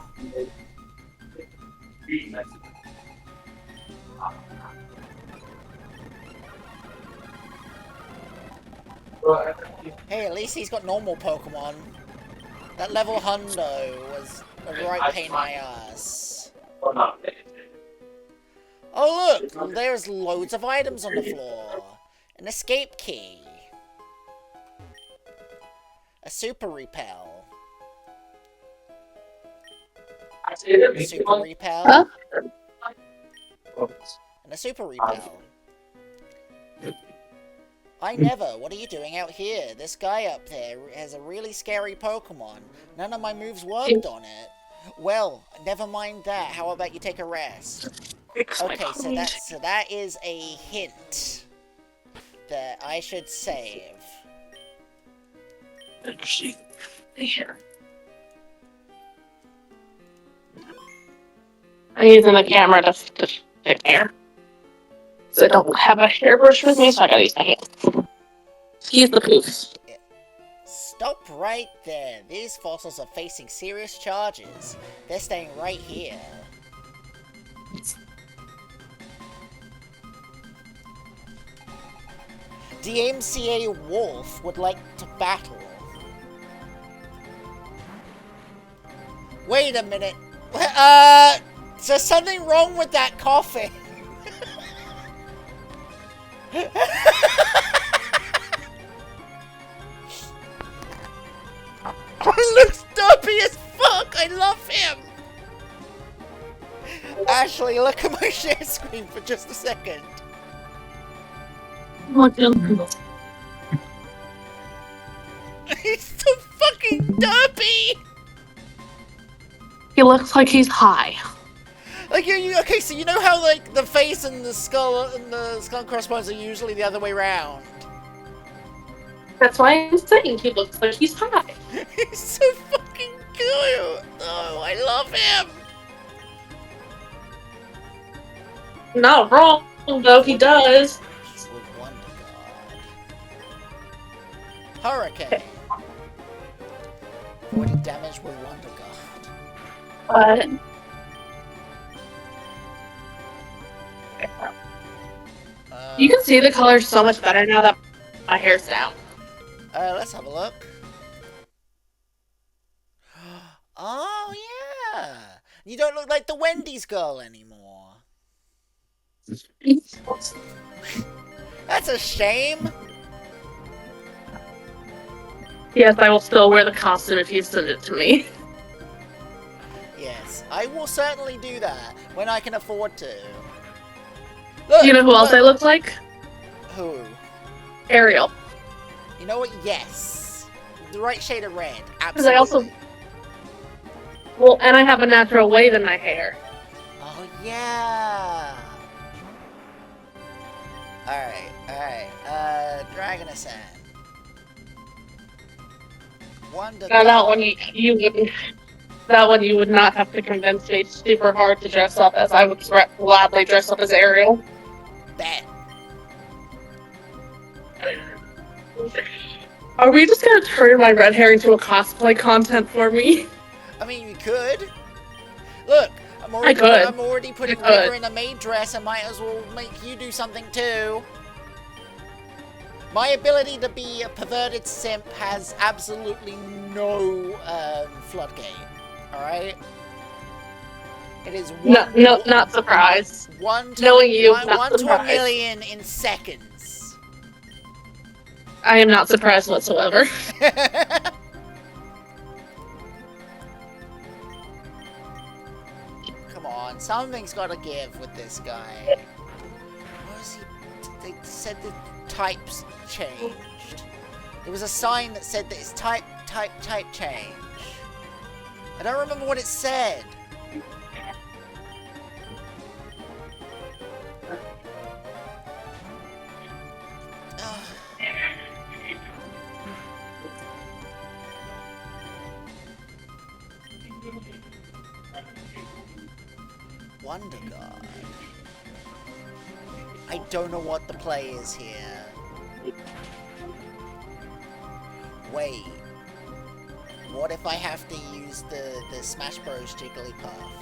[SPEAKER 2] Hey, at least he's got normal Pokemon. That level Hundo was a right pain in my ass. Oh look! There's loads of items on the floor. An escape key. A super repel. A super repel.
[SPEAKER 6] Huh?
[SPEAKER 2] And a super repel. I never. What are you doing out here? This guy up there has a really scary Pokemon. None of my moves worked on it. Well, never mind that. How about you take a rest? Okay, so that is a hint that I should save.
[SPEAKER 6] I'm using the camera to fit hair. So I don't have a hairbrush with me, so I gotta use my hands. Excuse the poofs.
[SPEAKER 2] Stop right there. These fossils are facing serious charges. They're staying right here. DMCA Wolf would like to battle. Wait a minute. Is there something wrong with that coffin? He looks dopey as fuck! I love him! Ashley, look at my share screen for just a second. He's so fucking dopey!
[SPEAKER 6] He looks like he's high.
[SPEAKER 2] Like, okay, so you know how, like, the face and the skull and crossbones are usually the other way around?
[SPEAKER 6] That's why I'm saying he looks like he's high.
[SPEAKER 2] He's so fucking cute! Oh, I love him!
[SPEAKER 6] Not wrong, though, he does.
[SPEAKER 2] With Wonder God. Hurricane. 40 damage with Wonder God.
[SPEAKER 6] You can see the color so much better now that my hair's down.
[SPEAKER 2] Let's have a look. Oh, yeah! You don't look like the Wendy's girl anymore. That's a shame!
[SPEAKER 6] Yes, I will still wear the costume if you send it to me.
[SPEAKER 2] Yes, I will certainly do that when I can afford to. Look,
[SPEAKER 6] Do you know who else I look like?
[SPEAKER 2] Who?
[SPEAKER 6] Ariel.
[SPEAKER 2] You know what? Yes. The right shade of red.
[SPEAKER 6] Because I
[SPEAKER 2] Absolutely.
[SPEAKER 6] also... Well, and I have a natural wave in my hair.
[SPEAKER 2] Oh, yeah. Alright. Dragon Ascent. Wonder
[SPEAKER 6] Now that
[SPEAKER 2] God.
[SPEAKER 6] one you wouldn't... That one you would not have to convince me it's super hard to dress up as. I would gladly dress up as Ariel.
[SPEAKER 2] Bet.
[SPEAKER 6] Are we just gonna turn my red hair into a cosplay content for me?
[SPEAKER 2] I mean, you could. Look, I'm already putting
[SPEAKER 6] I could.
[SPEAKER 2] River in a maid dress. I might as well make you do something too. My ability to be a perverted simp has absolutely no floodgate. Alright? It is
[SPEAKER 6] No, not surprised. Knowing you, not
[SPEAKER 2] one to a
[SPEAKER 6] surprised.
[SPEAKER 2] million in seconds.
[SPEAKER 6] I am not surprised whatsoever.
[SPEAKER 2] Come on, something's got to give with this guy. What was he? They said the types changed. There was a sign that said that it's type change. I don't remember what it said. Ugh. Wonder God. I don't know what the play is here. Wait. What if I have to use the Smash Bros. Jigglypuff?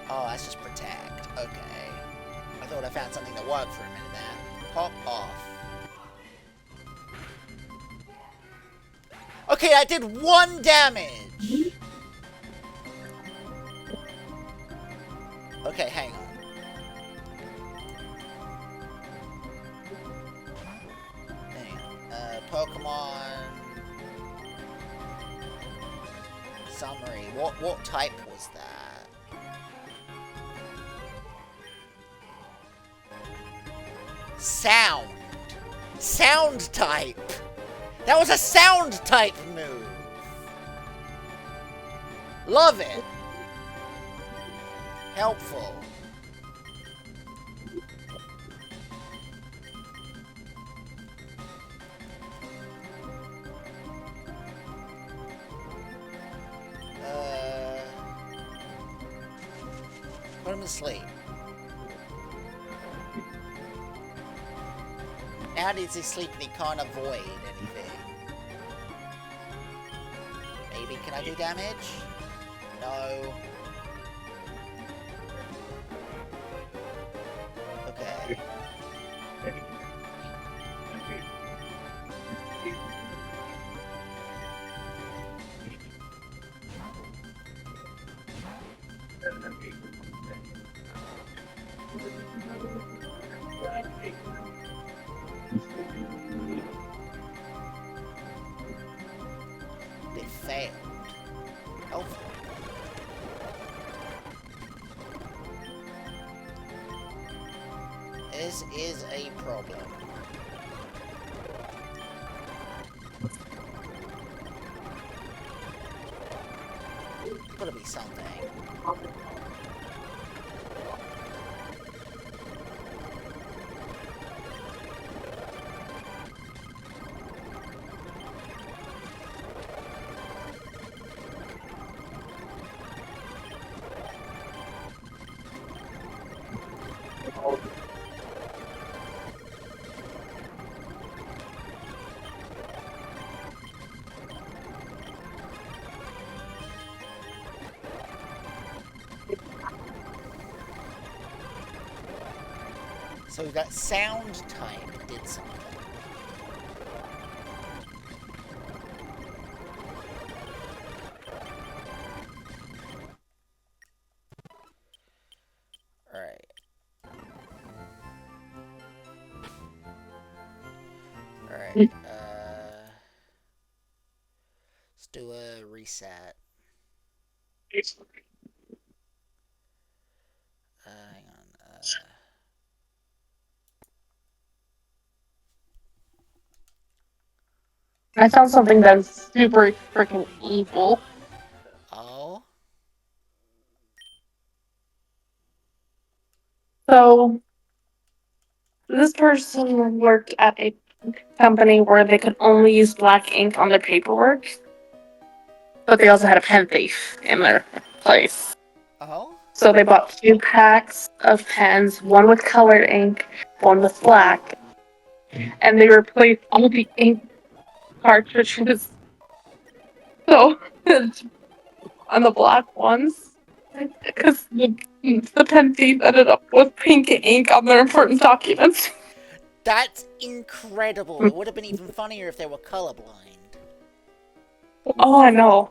[SPEAKER 2] Oh, that's just protect. Okay. I thought I found something that worked for a minute there. Pop off. Okay, I did 1 damage! Okay, hang on. Pokemon... Summary. What type was that? Sound. Sound type. That was a sound type move. Love it. Helpful. Put him to sleep. Now he's asleep and he can't avoid anything. Maybe, can I do damage? No. Okay. They failed. Helpful. This is a problem. Gotta be something. So that sound type did something. Alright. Alright, let's do a reset. Hang on,
[SPEAKER 6] I found something that's super freaking evil.
[SPEAKER 2] oh?
[SPEAKER 6] So, this person worked at a company where they could only use black ink on their paperwork, but they also had a pen thief in their place.
[SPEAKER 2] Oh?
[SPEAKER 6] So they bought 2 packs of pens, one with colored ink, one with black, and they replaced all the ink cartridges. So, on the black ones, Because the 10 thief ended up with pink ink on their important documents.
[SPEAKER 2] That's incredible. It would have been even funnier if they were colorblind.
[SPEAKER 6] Oh, I know.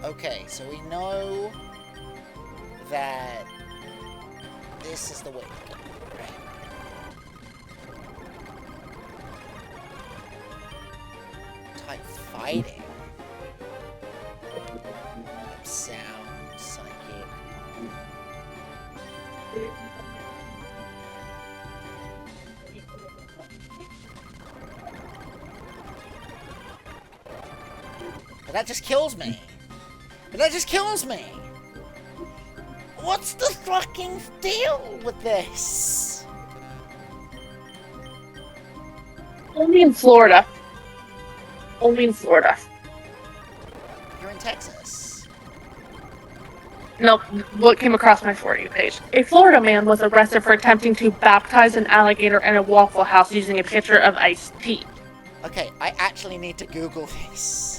[SPEAKER 2] Okay, so we know that this is the way. Right. Type fighting. Type sound, psychic. But that just kills me. What's the fucking deal with this?
[SPEAKER 6] Only in Florida. You're
[SPEAKER 2] in Texas.
[SPEAKER 6] Nope, what came across my For You page. A Florida man was arrested for attempting to baptize an alligator in a Waffle House using a pitcher of iced tea.
[SPEAKER 2] Okay, I actually need to Google this.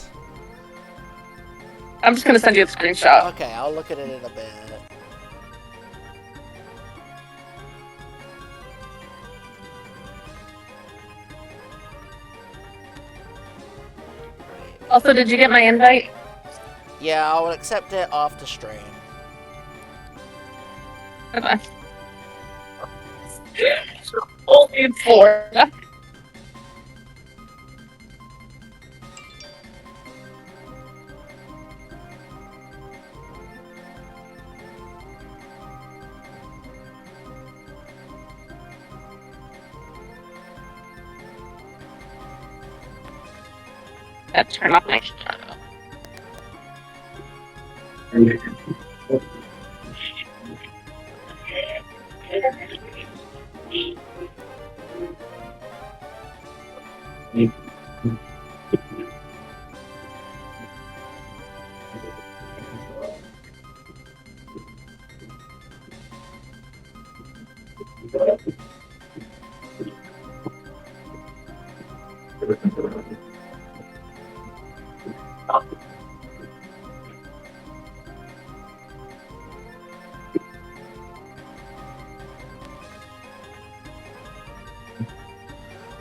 [SPEAKER 6] I'm just gonna send you a screenshot.
[SPEAKER 2] Okay, I'll look at it in a bit.
[SPEAKER 6] Also, did you get my invite?
[SPEAKER 2] Yeah, I will accept it after stream.
[SPEAKER 6] Okay. Only in Florida. Turn off my shadow.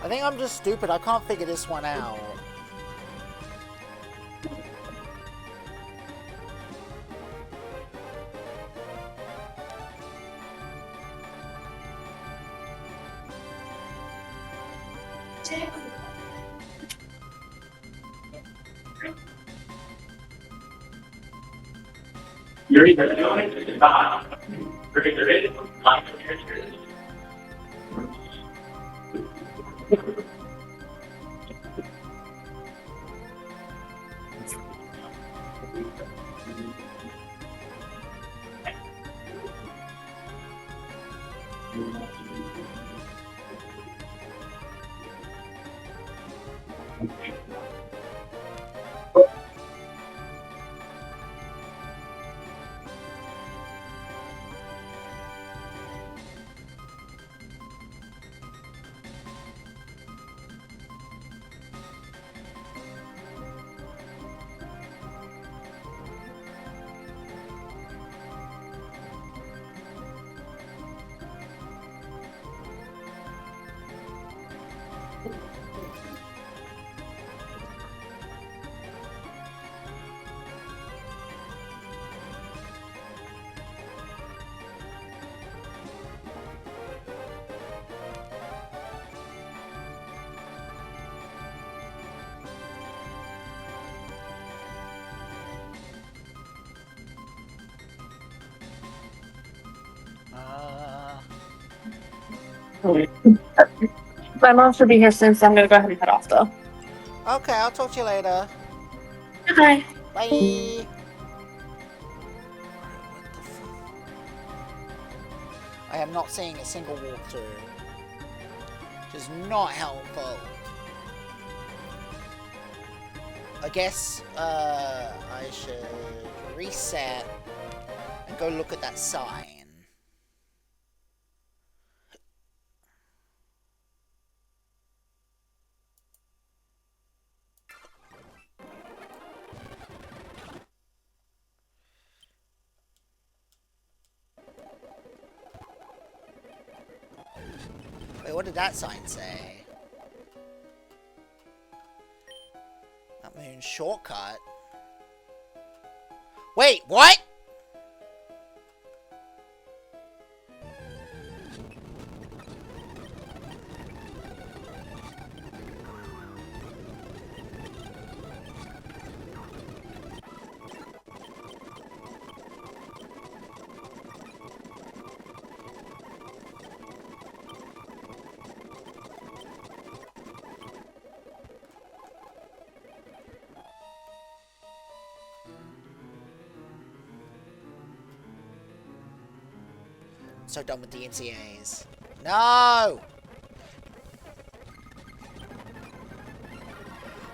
[SPEAKER 2] I think I'm just stupid. I can't figure this one out.
[SPEAKER 6] You're either doing it or not. You're either in it or not. My mom should be here soon, so I'm gonna go ahead and head off though.
[SPEAKER 2] Okay, I'll talk to you later.
[SPEAKER 6] Okay.
[SPEAKER 2] Bye. I am not seeing a single walkthrough. Which is not helpful. I guess I should reset and go look at that sign. Wait, what did that sign say? That means shortcut. Wait, what? So done with the NCAs. No!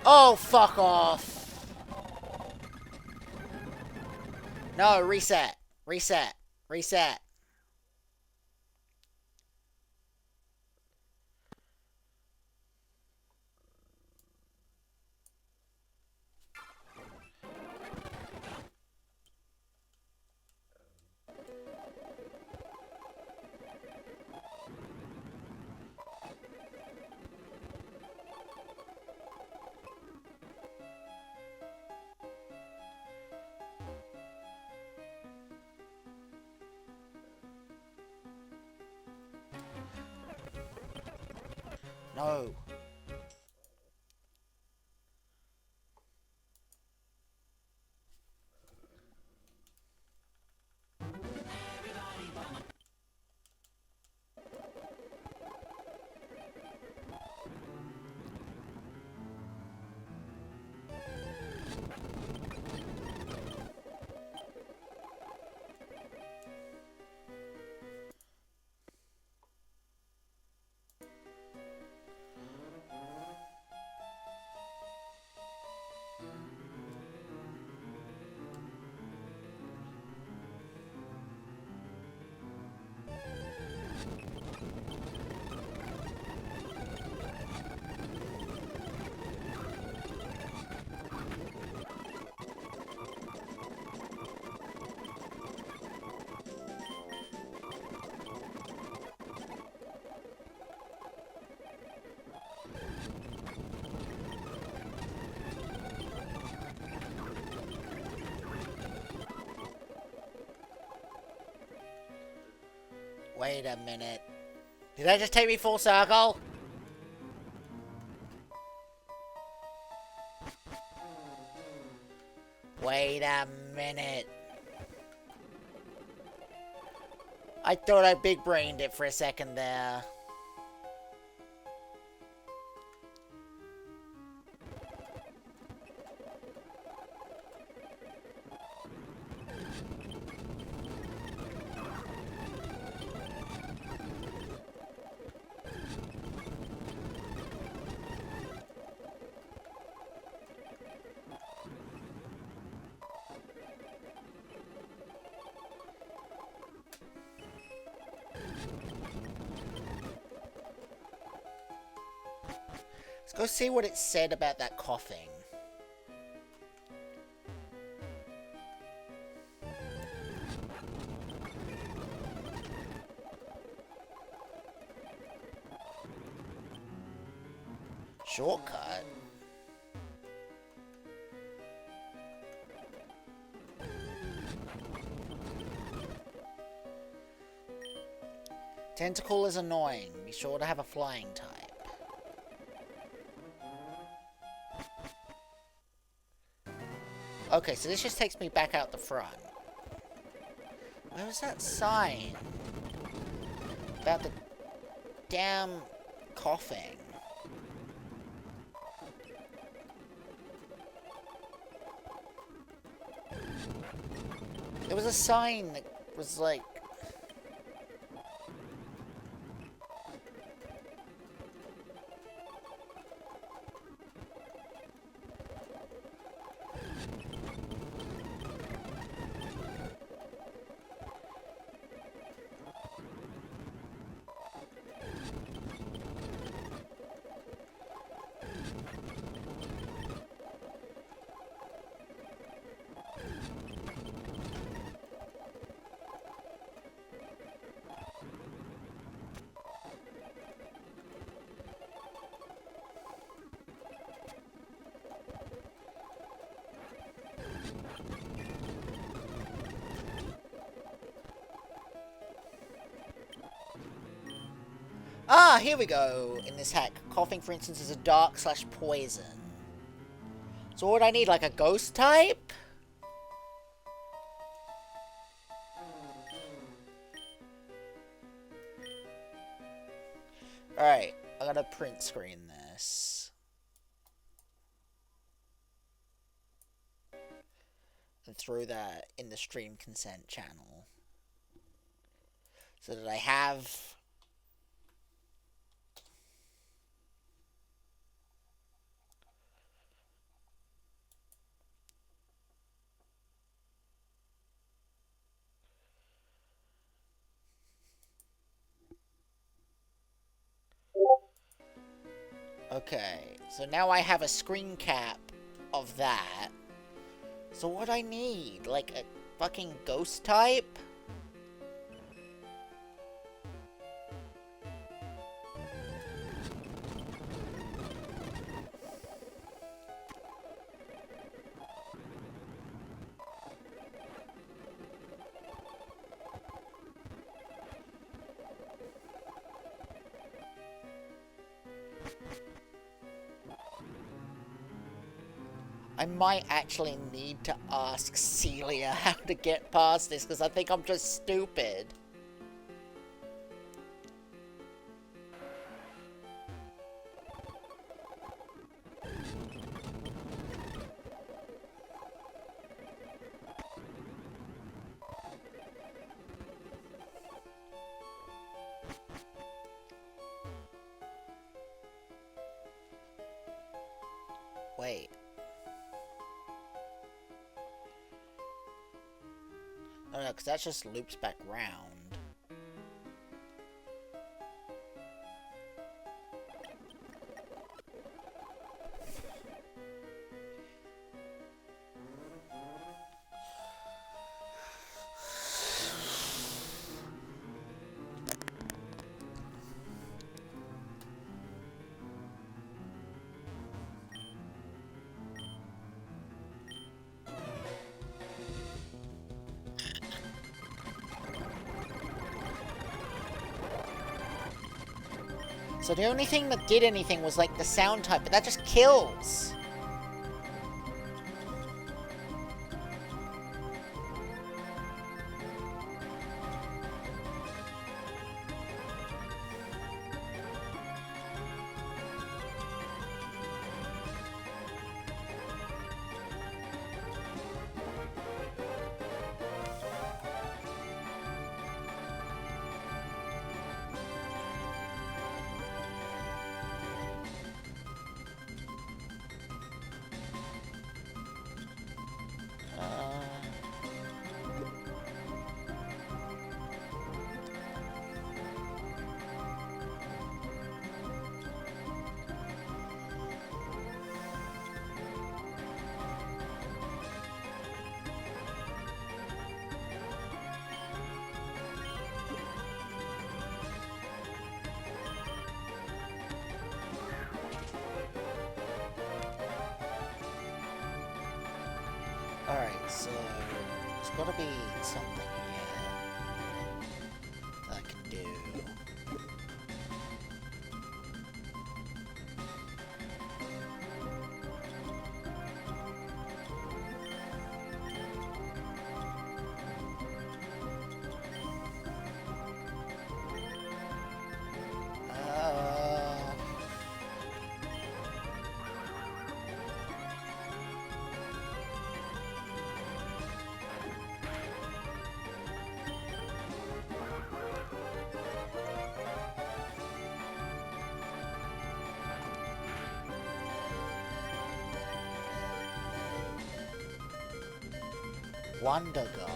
[SPEAKER 2] Oh, fuck off. No, reset. Reset. Reset. No. Wait a minute. Did that just take me full circle? Wait a minute. I thought I big brained it for a second there. Let's go see what it said about that coughing. Shortcut? Tentacle is annoying. Be sure to have a flying type. Okay, so this just takes me back out the front. Where was that sign? About the damn coughing. There was a sign that was like... Ah, here we go. In this hack, coughing, for instance, is a dark/poison. So what would I need, like a ghost type? Alright, I gotta print screen this. And throw that in the stream consent channel. So that I have... Okay, so now I have a screen cap of that. So what I need? Like a fucking ghost type? I might actually need to ask Celia how to get past this, because I think I'm just stupid. Wait. Oh no, because that just loops back round. So the only thing that did anything was like the sound type, but that just kills. Alright, so there's gotta be something here that I can do. Wonder God.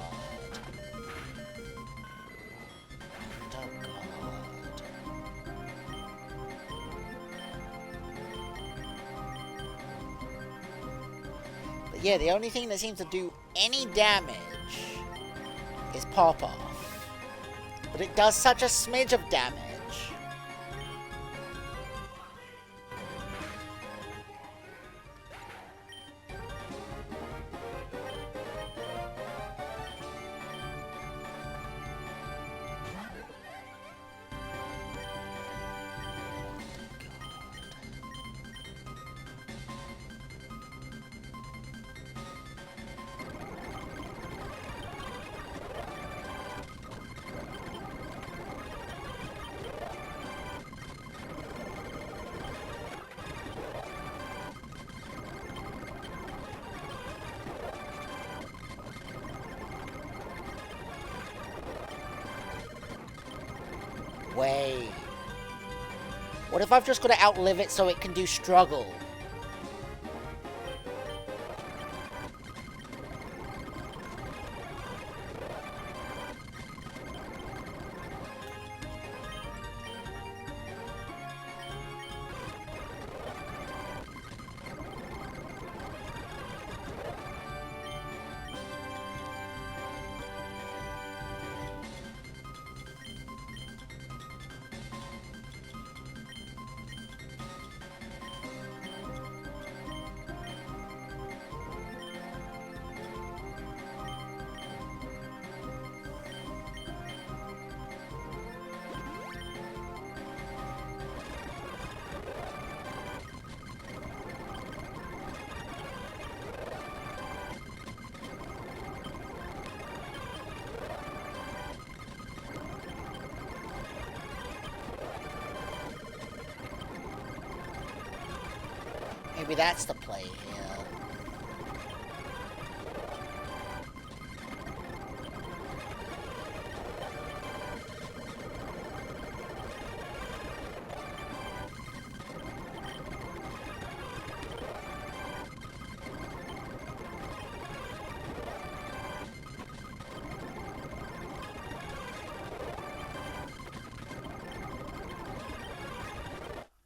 [SPEAKER 2] Wonder God. But yeah, the only thing that seems to do any damage is pop off. But it does such a smidge of damage. Wait. What if I've just got to outlive it so it can do struggle? Maybe that's the play here.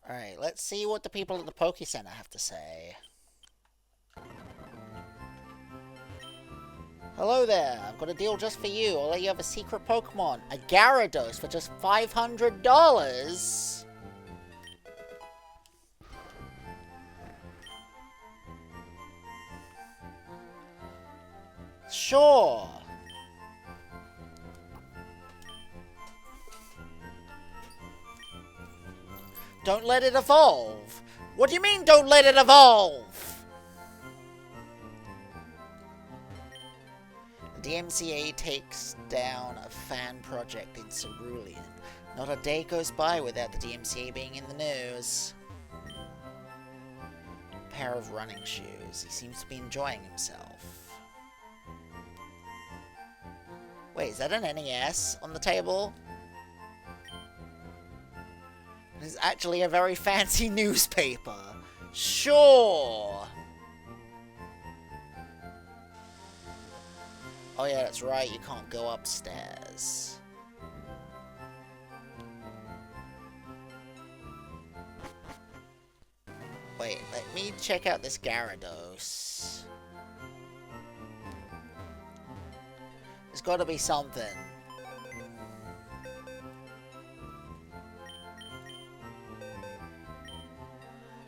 [SPEAKER 2] Alright, let's see what the people at the Poke Center have to say. Hello there, I've got a deal just for you. I'll let you have a secret Pokemon, a Gyarados, for just $500. Sure. Don't let it evolve. What do you mean, don't let it evolve? The DMCA takes down a fan project in Cerulean. Not a day goes by without the DMCA being in the news. A pair of running shoes. He seems to be enjoying himself. Wait, is that an NES on the table? It's actually a very fancy newspaper. Sure. Oh yeah, that's right, you can't go upstairs. Wait, let me check out this Gyarados. There's gotta be something.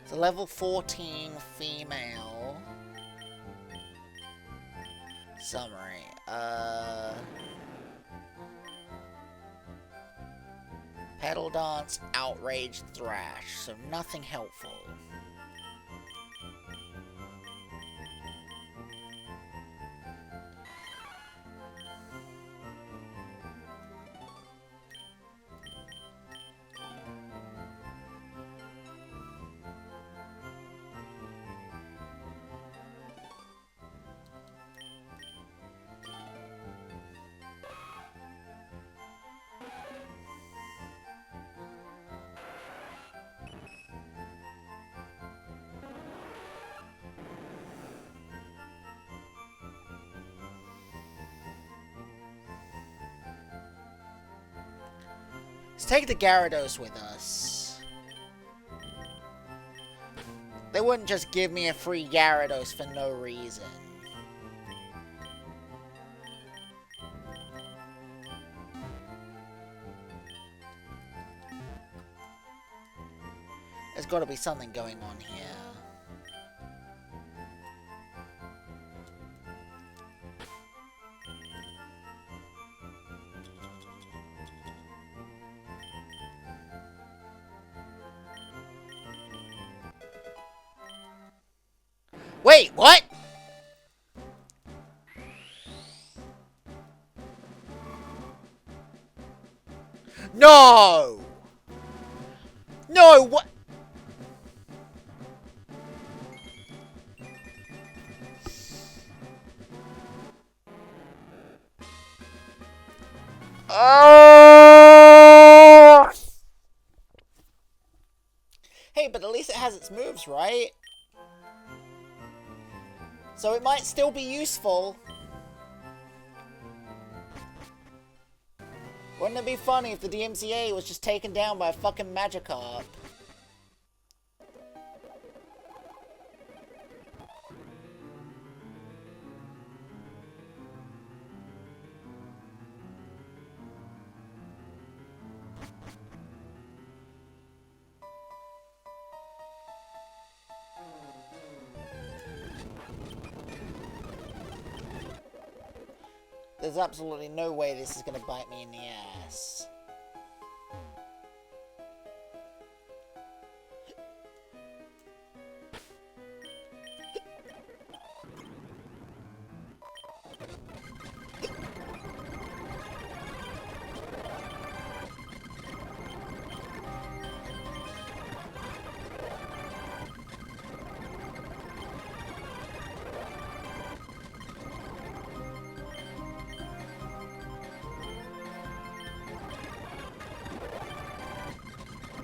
[SPEAKER 2] It's a level 14 female. Summary. Pedal Dance, Outrage, Thrash. So nothing helpful. Let's take the Gyarados with us. They wouldn't just give me a free Gyarados for no reason. There's got to be something going on here. Wait, what? No! No, what? Oh! at least it has its moves, right? So it might still be useful. Wouldn't it be funny if the DMCA was just taken down by a fucking Magikarp? There's absolutely no way this is gonna bite me in the ass.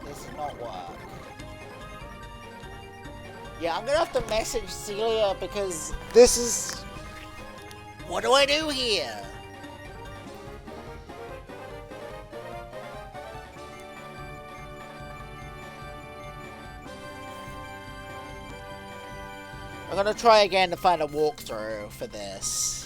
[SPEAKER 2] This does not work. Yeah, I'm gonna have to message Celia because this is... What do I do here? I'm gonna try again to find a walkthrough for this.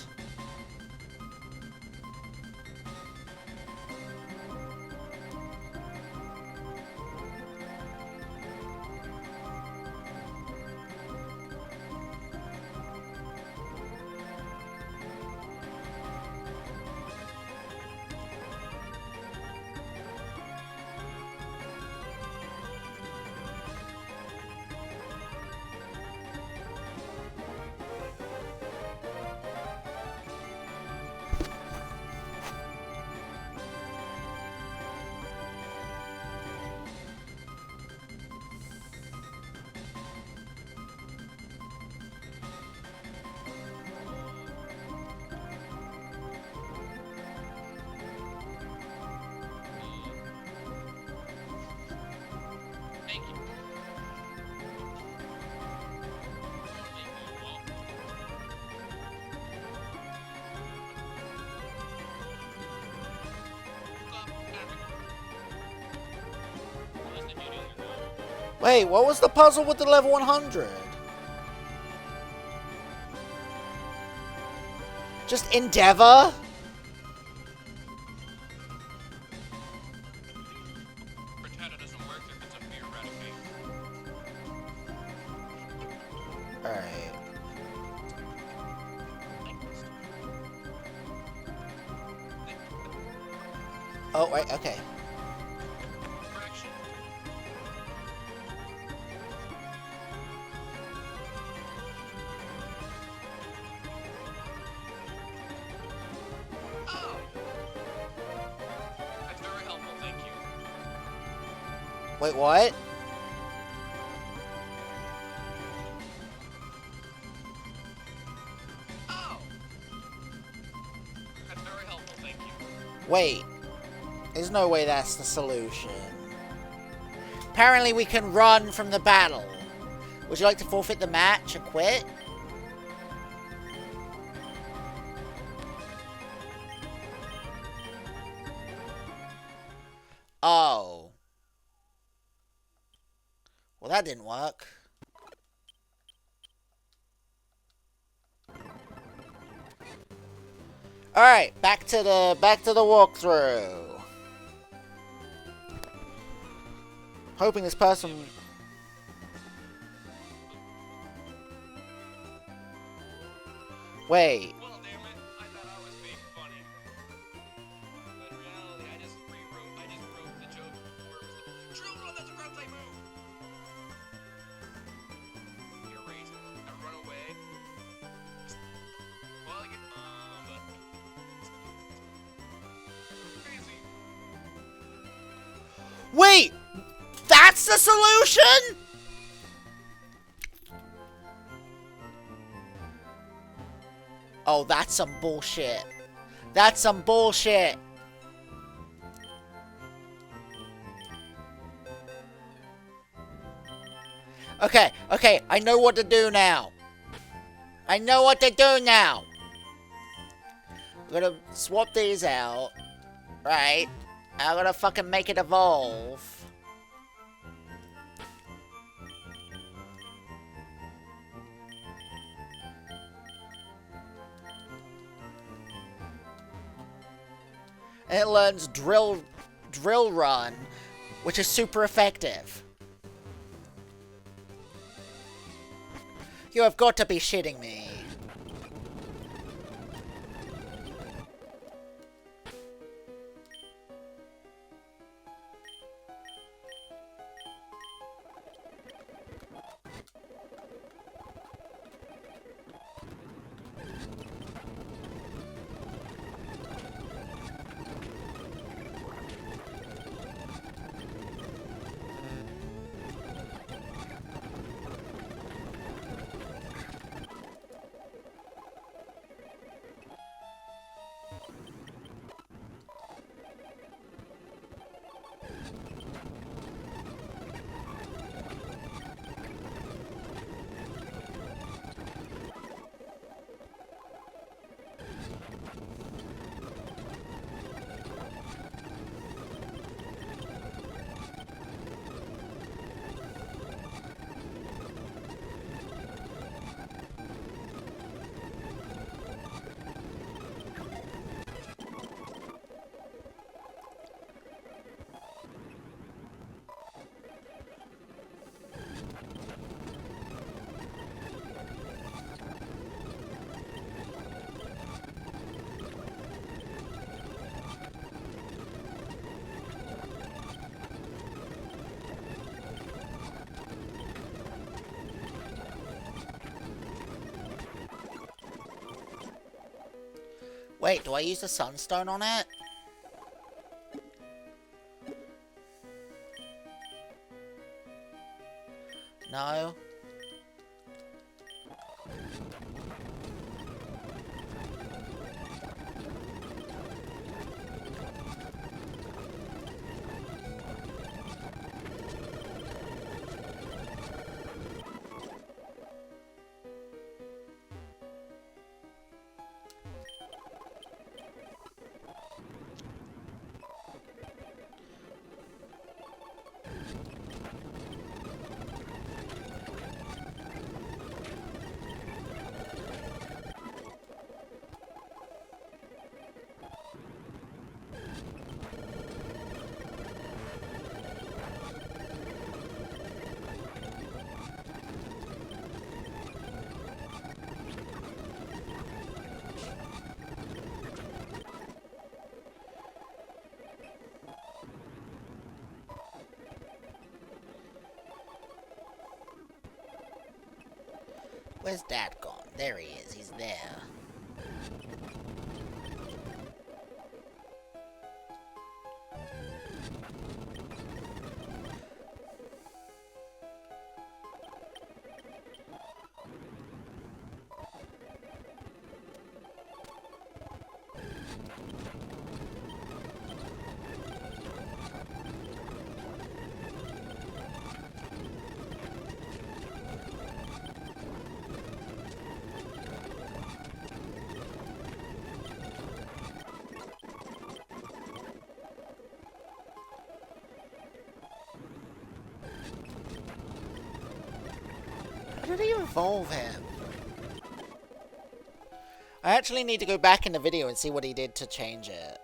[SPEAKER 2] Wait, what was the puzzle with the level 100? Just endeavor?
[SPEAKER 8] Pretend doesn't work if it's a fear eradicate.
[SPEAKER 2] Alright. Oh, wait, okay.
[SPEAKER 8] Fraction. Oh! That's very helpful, thank you.
[SPEAKER 2] Wait, what?
[SPEAKER 8] Oh! That's very helpful, thank you.
[SPEAKER 2] Wait. There's no way that's the solution. Apparently we can run from the battle. Would you like to forfeit the match and quit? Oh. Well, that didn't work. Alright, back to the walkthrough. Hoping this person... Wait.
[SPEAKER 8] Well, damn it, I thought I was being funny. But in reality, I just wrote the joke where it was the true one, that's a grab type move. You erase it, I run away. Well, I get, but... Crazy.
[SPEAKER 2] Wait! That's the solution?! Oh, that's some bullshit. That's some bullshit. Okay, okay, I know what to do now. I know what to do now. I'm gonna swap these out, right? I'm gonna fucking make it evolve. And it learns drill run, which is super effective. You have got to be shitting me. Wait, do I use the sunstone on it? No. Where's Dad gone? There he is. He's there. How did he evolve him? I actually need to go back in the video and see what he did to change it.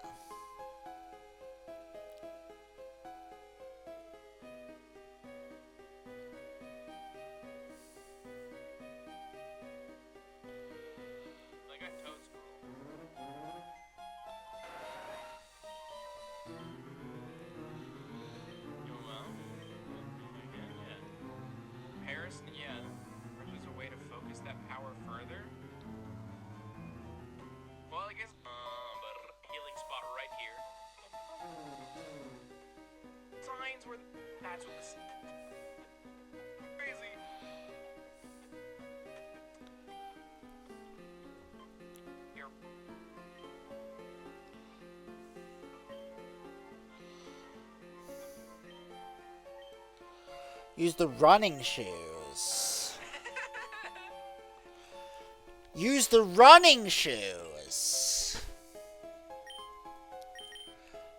[SPEAKER 8] I got Toad Scroll. Doing well? Yeah. Harrison, yeah. There's a way to focus that power further. Well, I guess, but healing spot right here. Signs where that's what this crazy. Here.
[SPEAKER 2] Use the running shoes. shoes. Use the running shoes.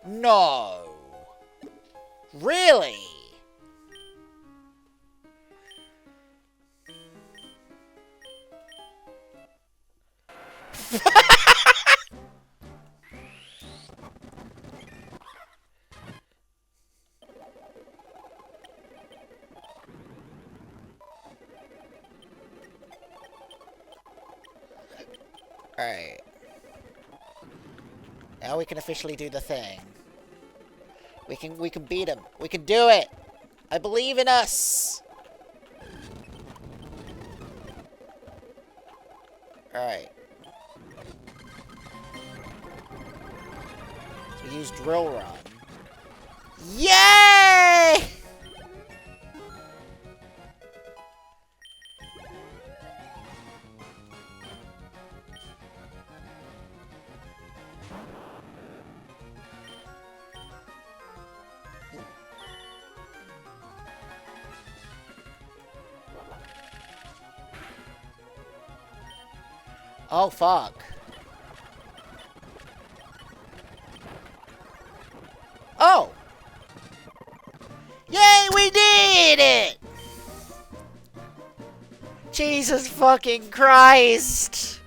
[SPEAKER 2] No. Really? Alright. Now we can officially do the thing. We can beat him. We can do it! I believe in us! Alright. So we use Drill Run. Yay! Oh, fuck. Oh! Yay, we did it! Jesus fucking Christ!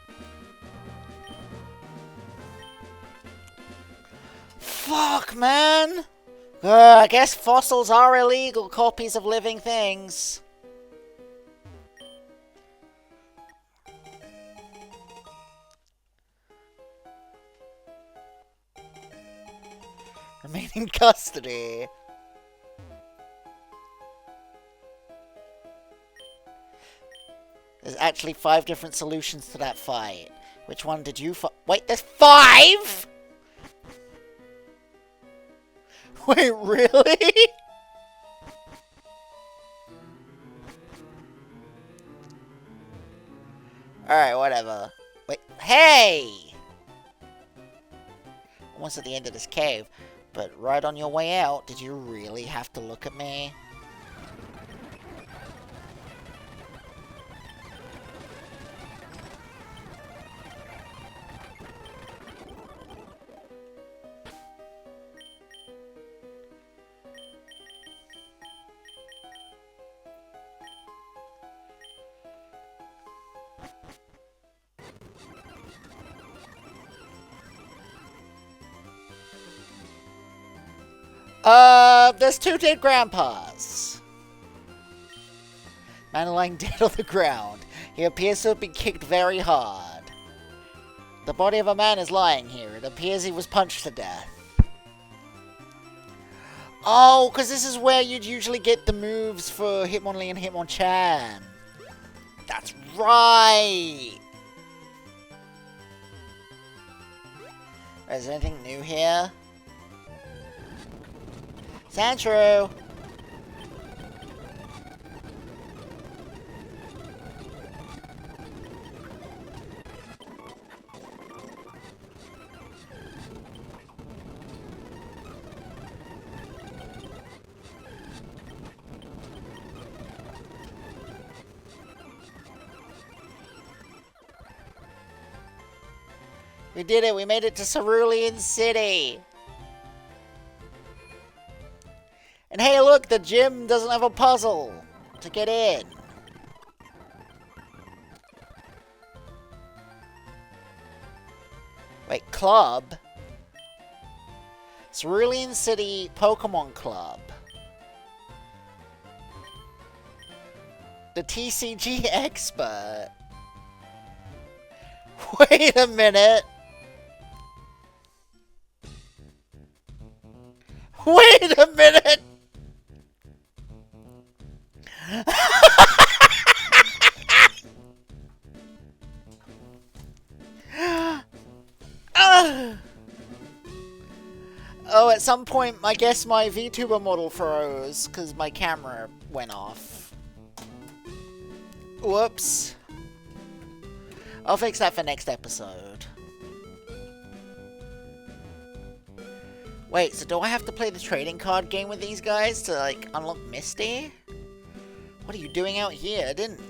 [SPEAKER 2] Fuck, man! I guess fossils are illegal copies of living things. Remain in custody. There's actually 5 different solutions to that fight. Which one did you wait, there's 5?! Wait, really? Alright, whatever. Wait, hey! Almost at the end of this cave. But right on your way out, did you really have to look at me? There's 2 dead grandpas. Man lying dead on the ground. He appears to have been kicked very hard. The body of a man is lying here. It appears he was punched to death. Oh, because this is where you'd usually get the moves for Hitmonlee and Hitmonchan. That's right! Is there anything new here? Sandshrew! We did it! We made it to Cerulean City! And hey, look! The gym doesn't have a puzzle to get in! Wait, club? Cerulean City Pokemon Club. The TCG expert. Wait a minute! Wait a minute! Oh, at some point, I guess my VTuber model froze because my camera went off. Whoops. I'll fix that for next episode. Wait, so do I have to play the trading card game with these guys to, like, unlock Misty? What are you doing out here? Didn't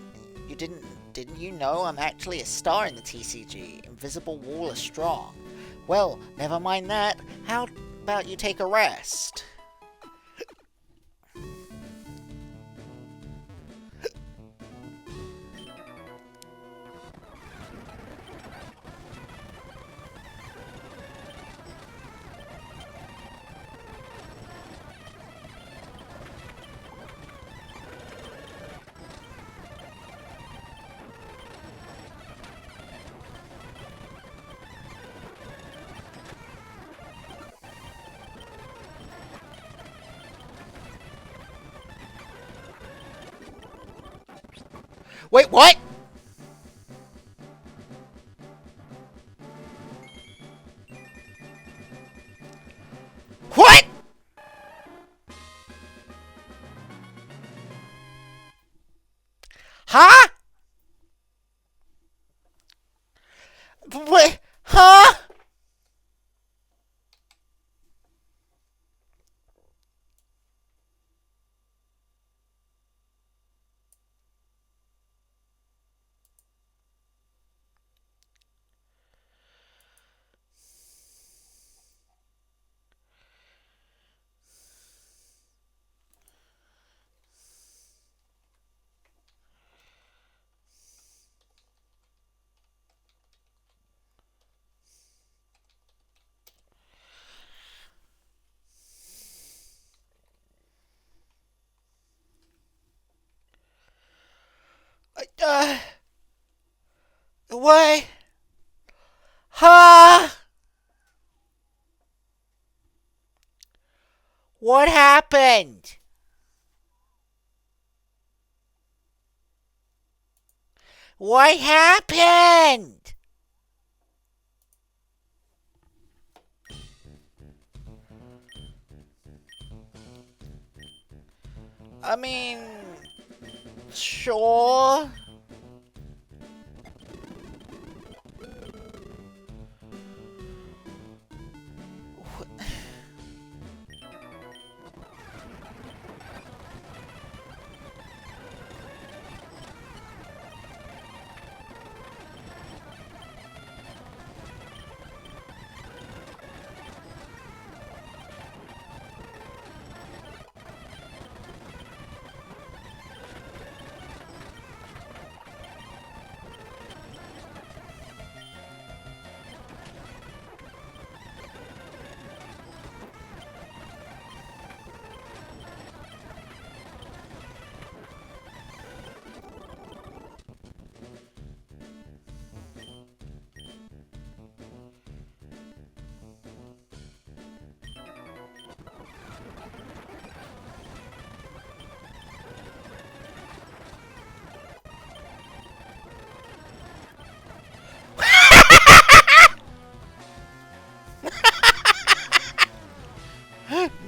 [SPEAKER 2] you know I'm actually a star in the TCG? Invisible Wall is strong. Well, never mind that. How about you take a rest? Wait, what? What? Huh? What? Huh? What? Huh? What happened? What happened? I mean, sure.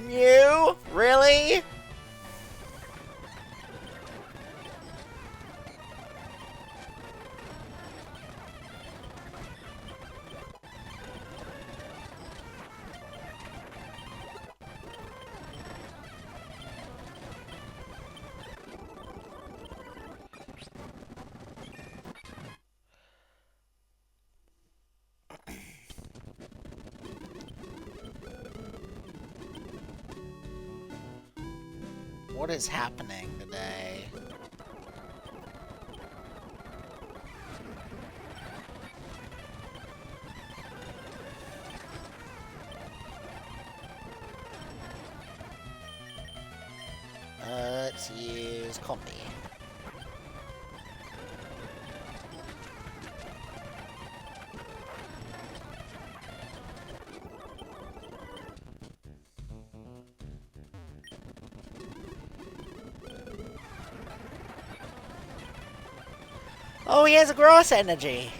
[SPEAKER 2] You? Really? What is happening today? Let's use Combi. Oh, he has a grass energy.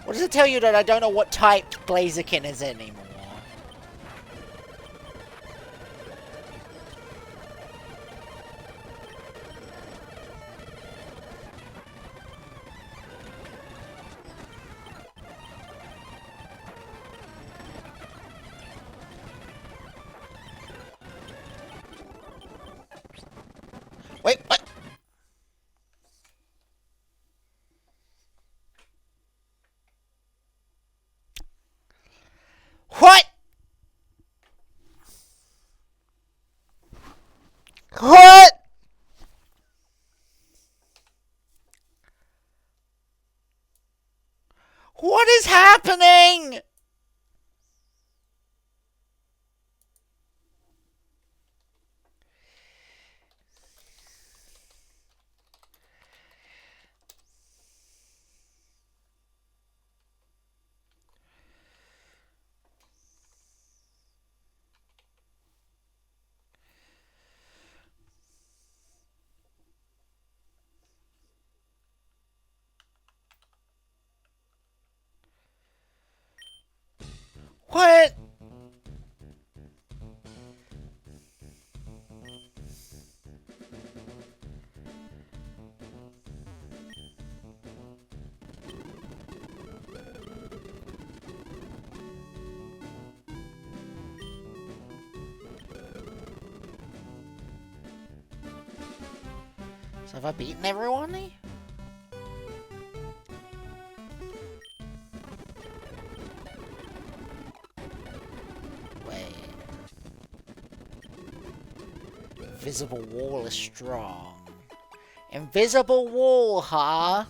[SPEAKER 2] What does it tell you that I don't know what type Blaziken is anymore? What? So have I beaten everyone? Wait. Invisible wall is strong. Invisible wall, huh?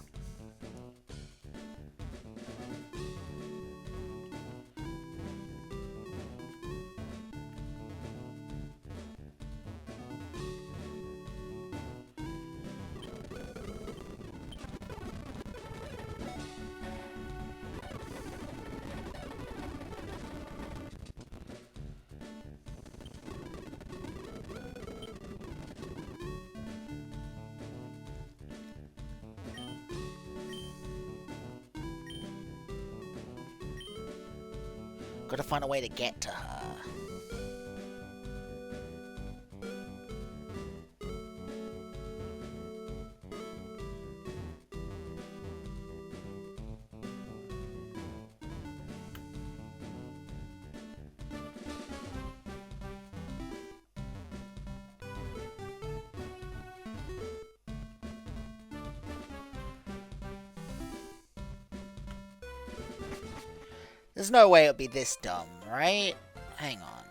[SPEAKER 2] Gotta find a way to get to her. There's no way it'll be this dumb, right? Hang on.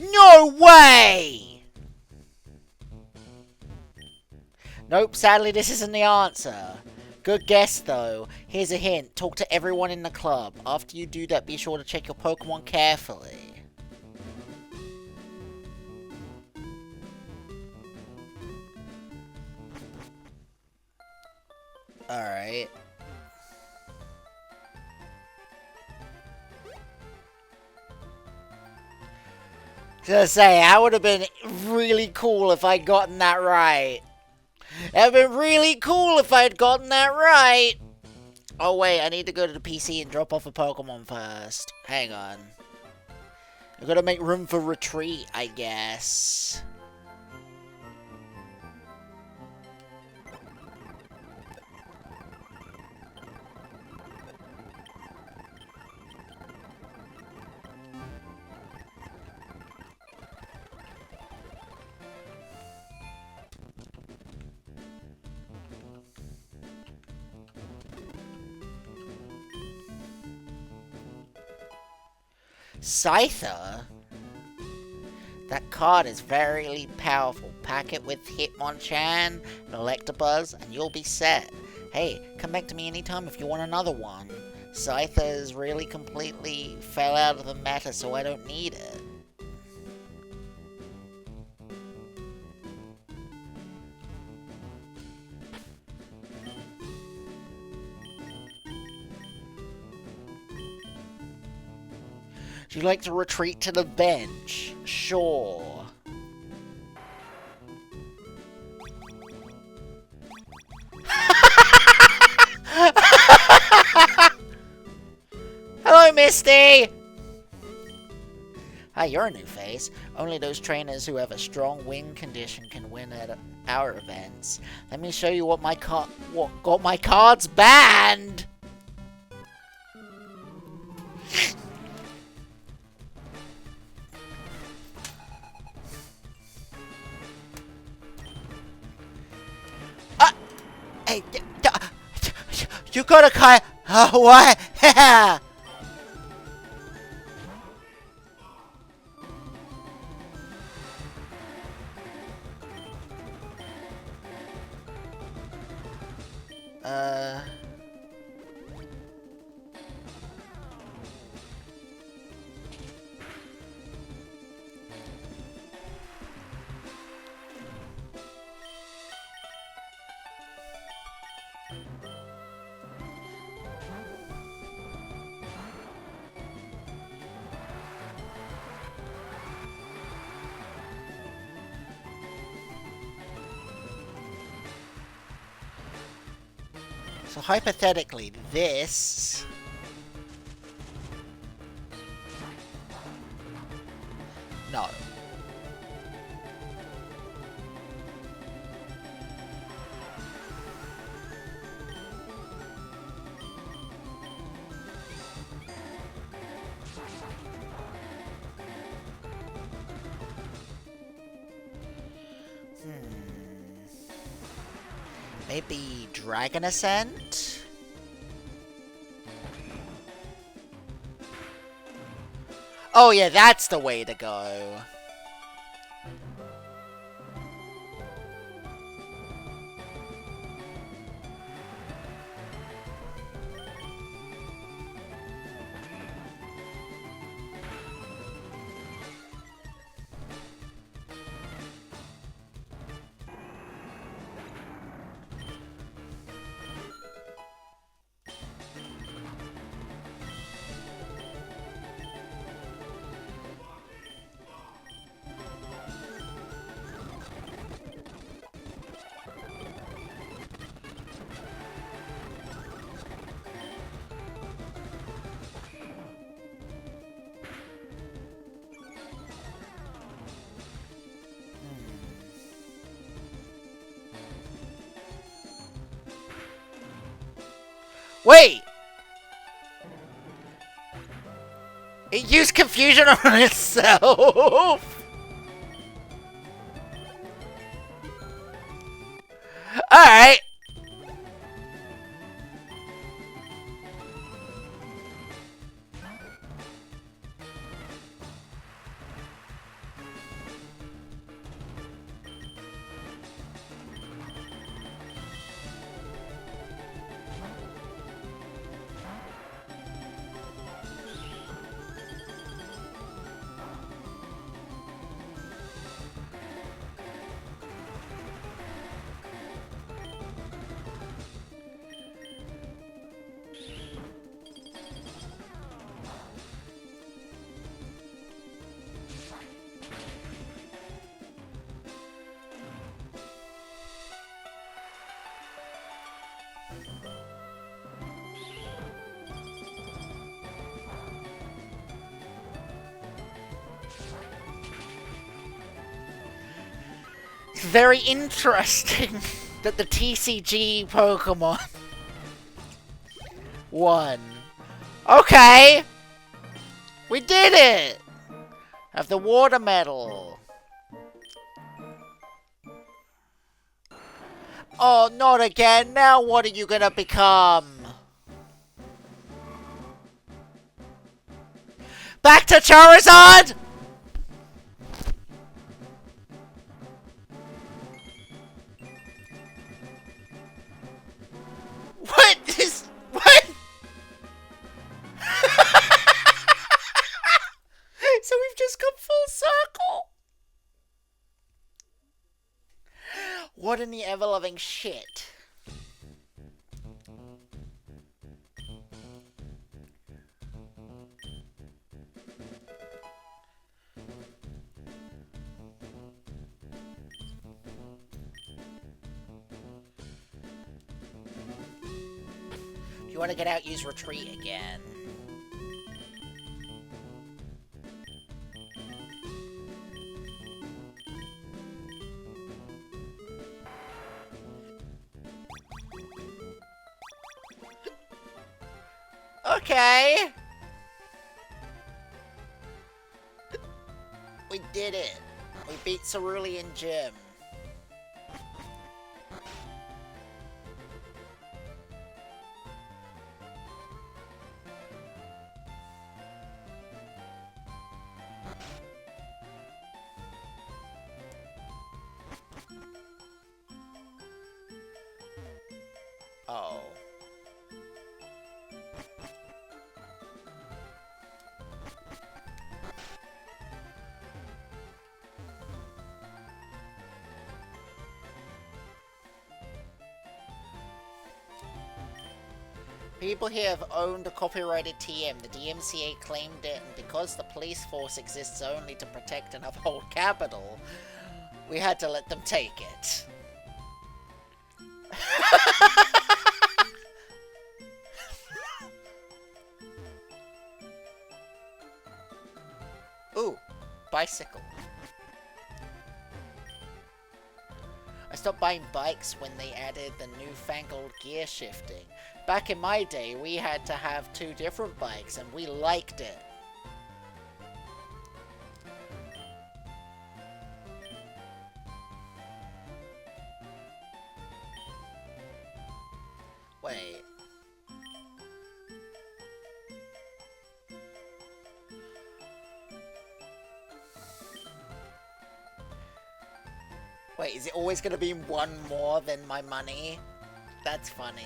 [SPEAKER 2] No way! Nope, sadly this isn't the answer. Good guess though. Here's a hint. Talk to everyone in the club. After you do that, be sure to check your Pokemon carefully. Alright. Just say, that would have been really cool if I'd gotten that right. That would have been really cool if I'd gotten that right. Oh wait, I need to go to the PC and drop off a Pokemon first. Hang on. I gotta make room for retreat, I guess. Scyther? That card is very powerful. Pack it with Hitmonchan and Electabuzz and you'll be set. Hey, come back to me anytime if you want another one. Scyther's really completely fell out of the meta, so I don't need it. Would you like to retreat to the bench? Sure. Hello, Misty! Hi, you're a new face. Only those trainers who have a strong wing condition can win at our events. Let me show you what got my cards banned! Hey, you gotta kind what? So hypothetically, this... No. Maybe Dragon Ascent? Oh yeah, that's the way to go. Wait! It used confusion on itself! Alright! It's very interesting that the TCG Pokemon won. Okay! We did it! Have the water medal. Oh, not again. Now what are you gonna become? Back to Charizard! What is... What? So we've just come full circle. What in the ever-loving shit? If you want to get out, use retreat again. Okay. We did it. We beat Cerulean Gym. Oh. People here have owned a copyrighted TM. The DMCA claimed it, and because the police force exists only to protect and uphold capital, we had to let them take it. bicycle. I stopped buying bikes when they added the newfangled gear shifting. Back in my day, we had to have 2 different bikes, and we liked it. Wait. Wait, is it always gonna be 1 more than my money? That's funny.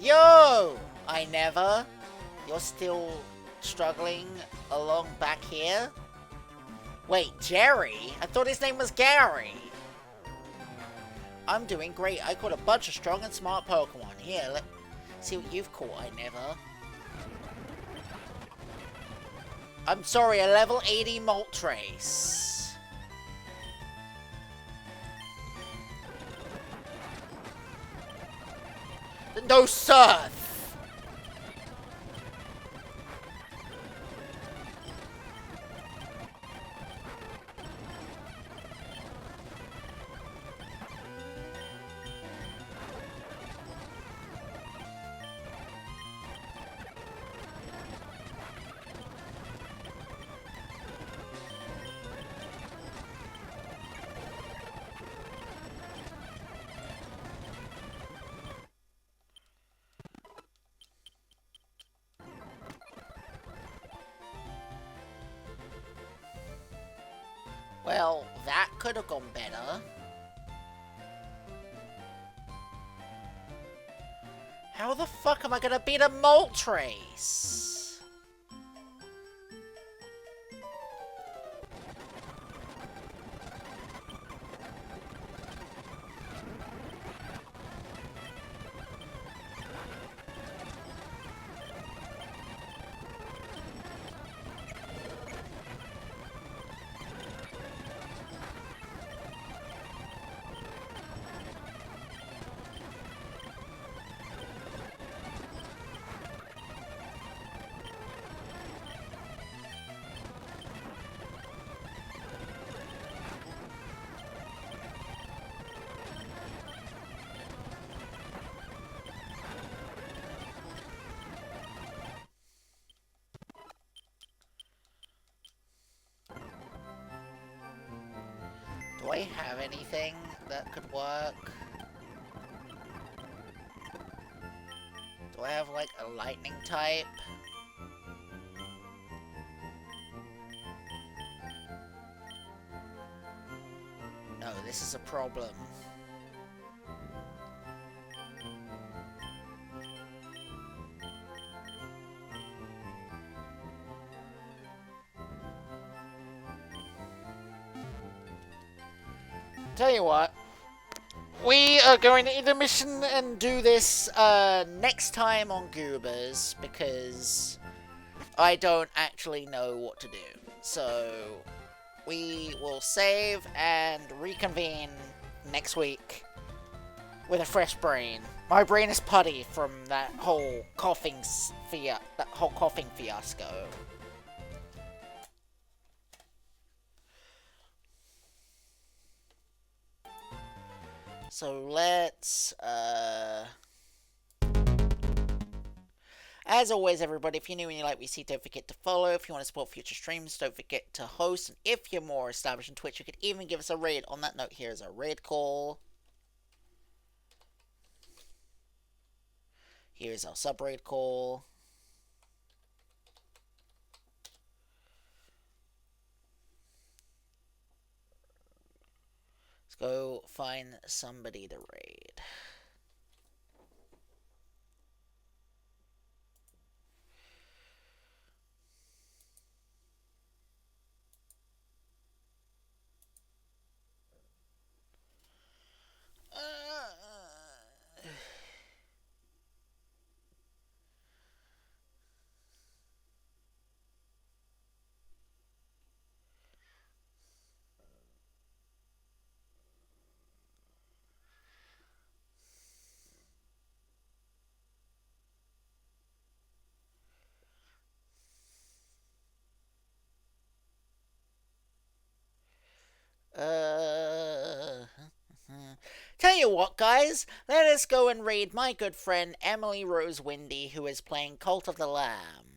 [SPEAKER 2] Yo! I never. You're still struggling along back here? Wait, Jerry? I thought his name was Gary. I'm doing great. I caught a bunch of strong and smart Pokemon. Here, let's see what you've caught, I never. I'm sorry, a level 80 Moltres. No surf! Well, that could have gone better. How the fuck am I gonna beat a Moltres? Do I have anything that could work? Do I have, like, a lightning type? No, this is a problem. Tell you what, we are going to intermission and do this next time on Goobers, because I don't actually know what to do. So we will save and reconvene next week with a fresh brain. My brain is putty from that whole coughing fiasco. So let's, as always, everybody, if you're new and you like what you see, don't forget to follow. If you want to support future streams, don't forget to host. And if you're more established on Twitch, you could even give us a raid. On that note, here's a raid call. Here's our sub-raid call. Let's go find somebody to raid. Tell you what, guys, let us go and read my good friend Emily Rose Windy, who is playing Cult of the Lamb.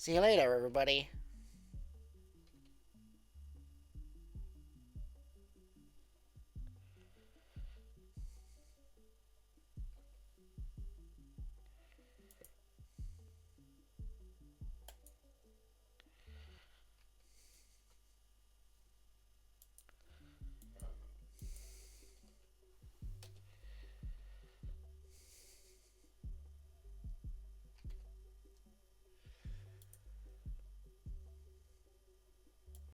[SPEAKER 2] See you later, everybody.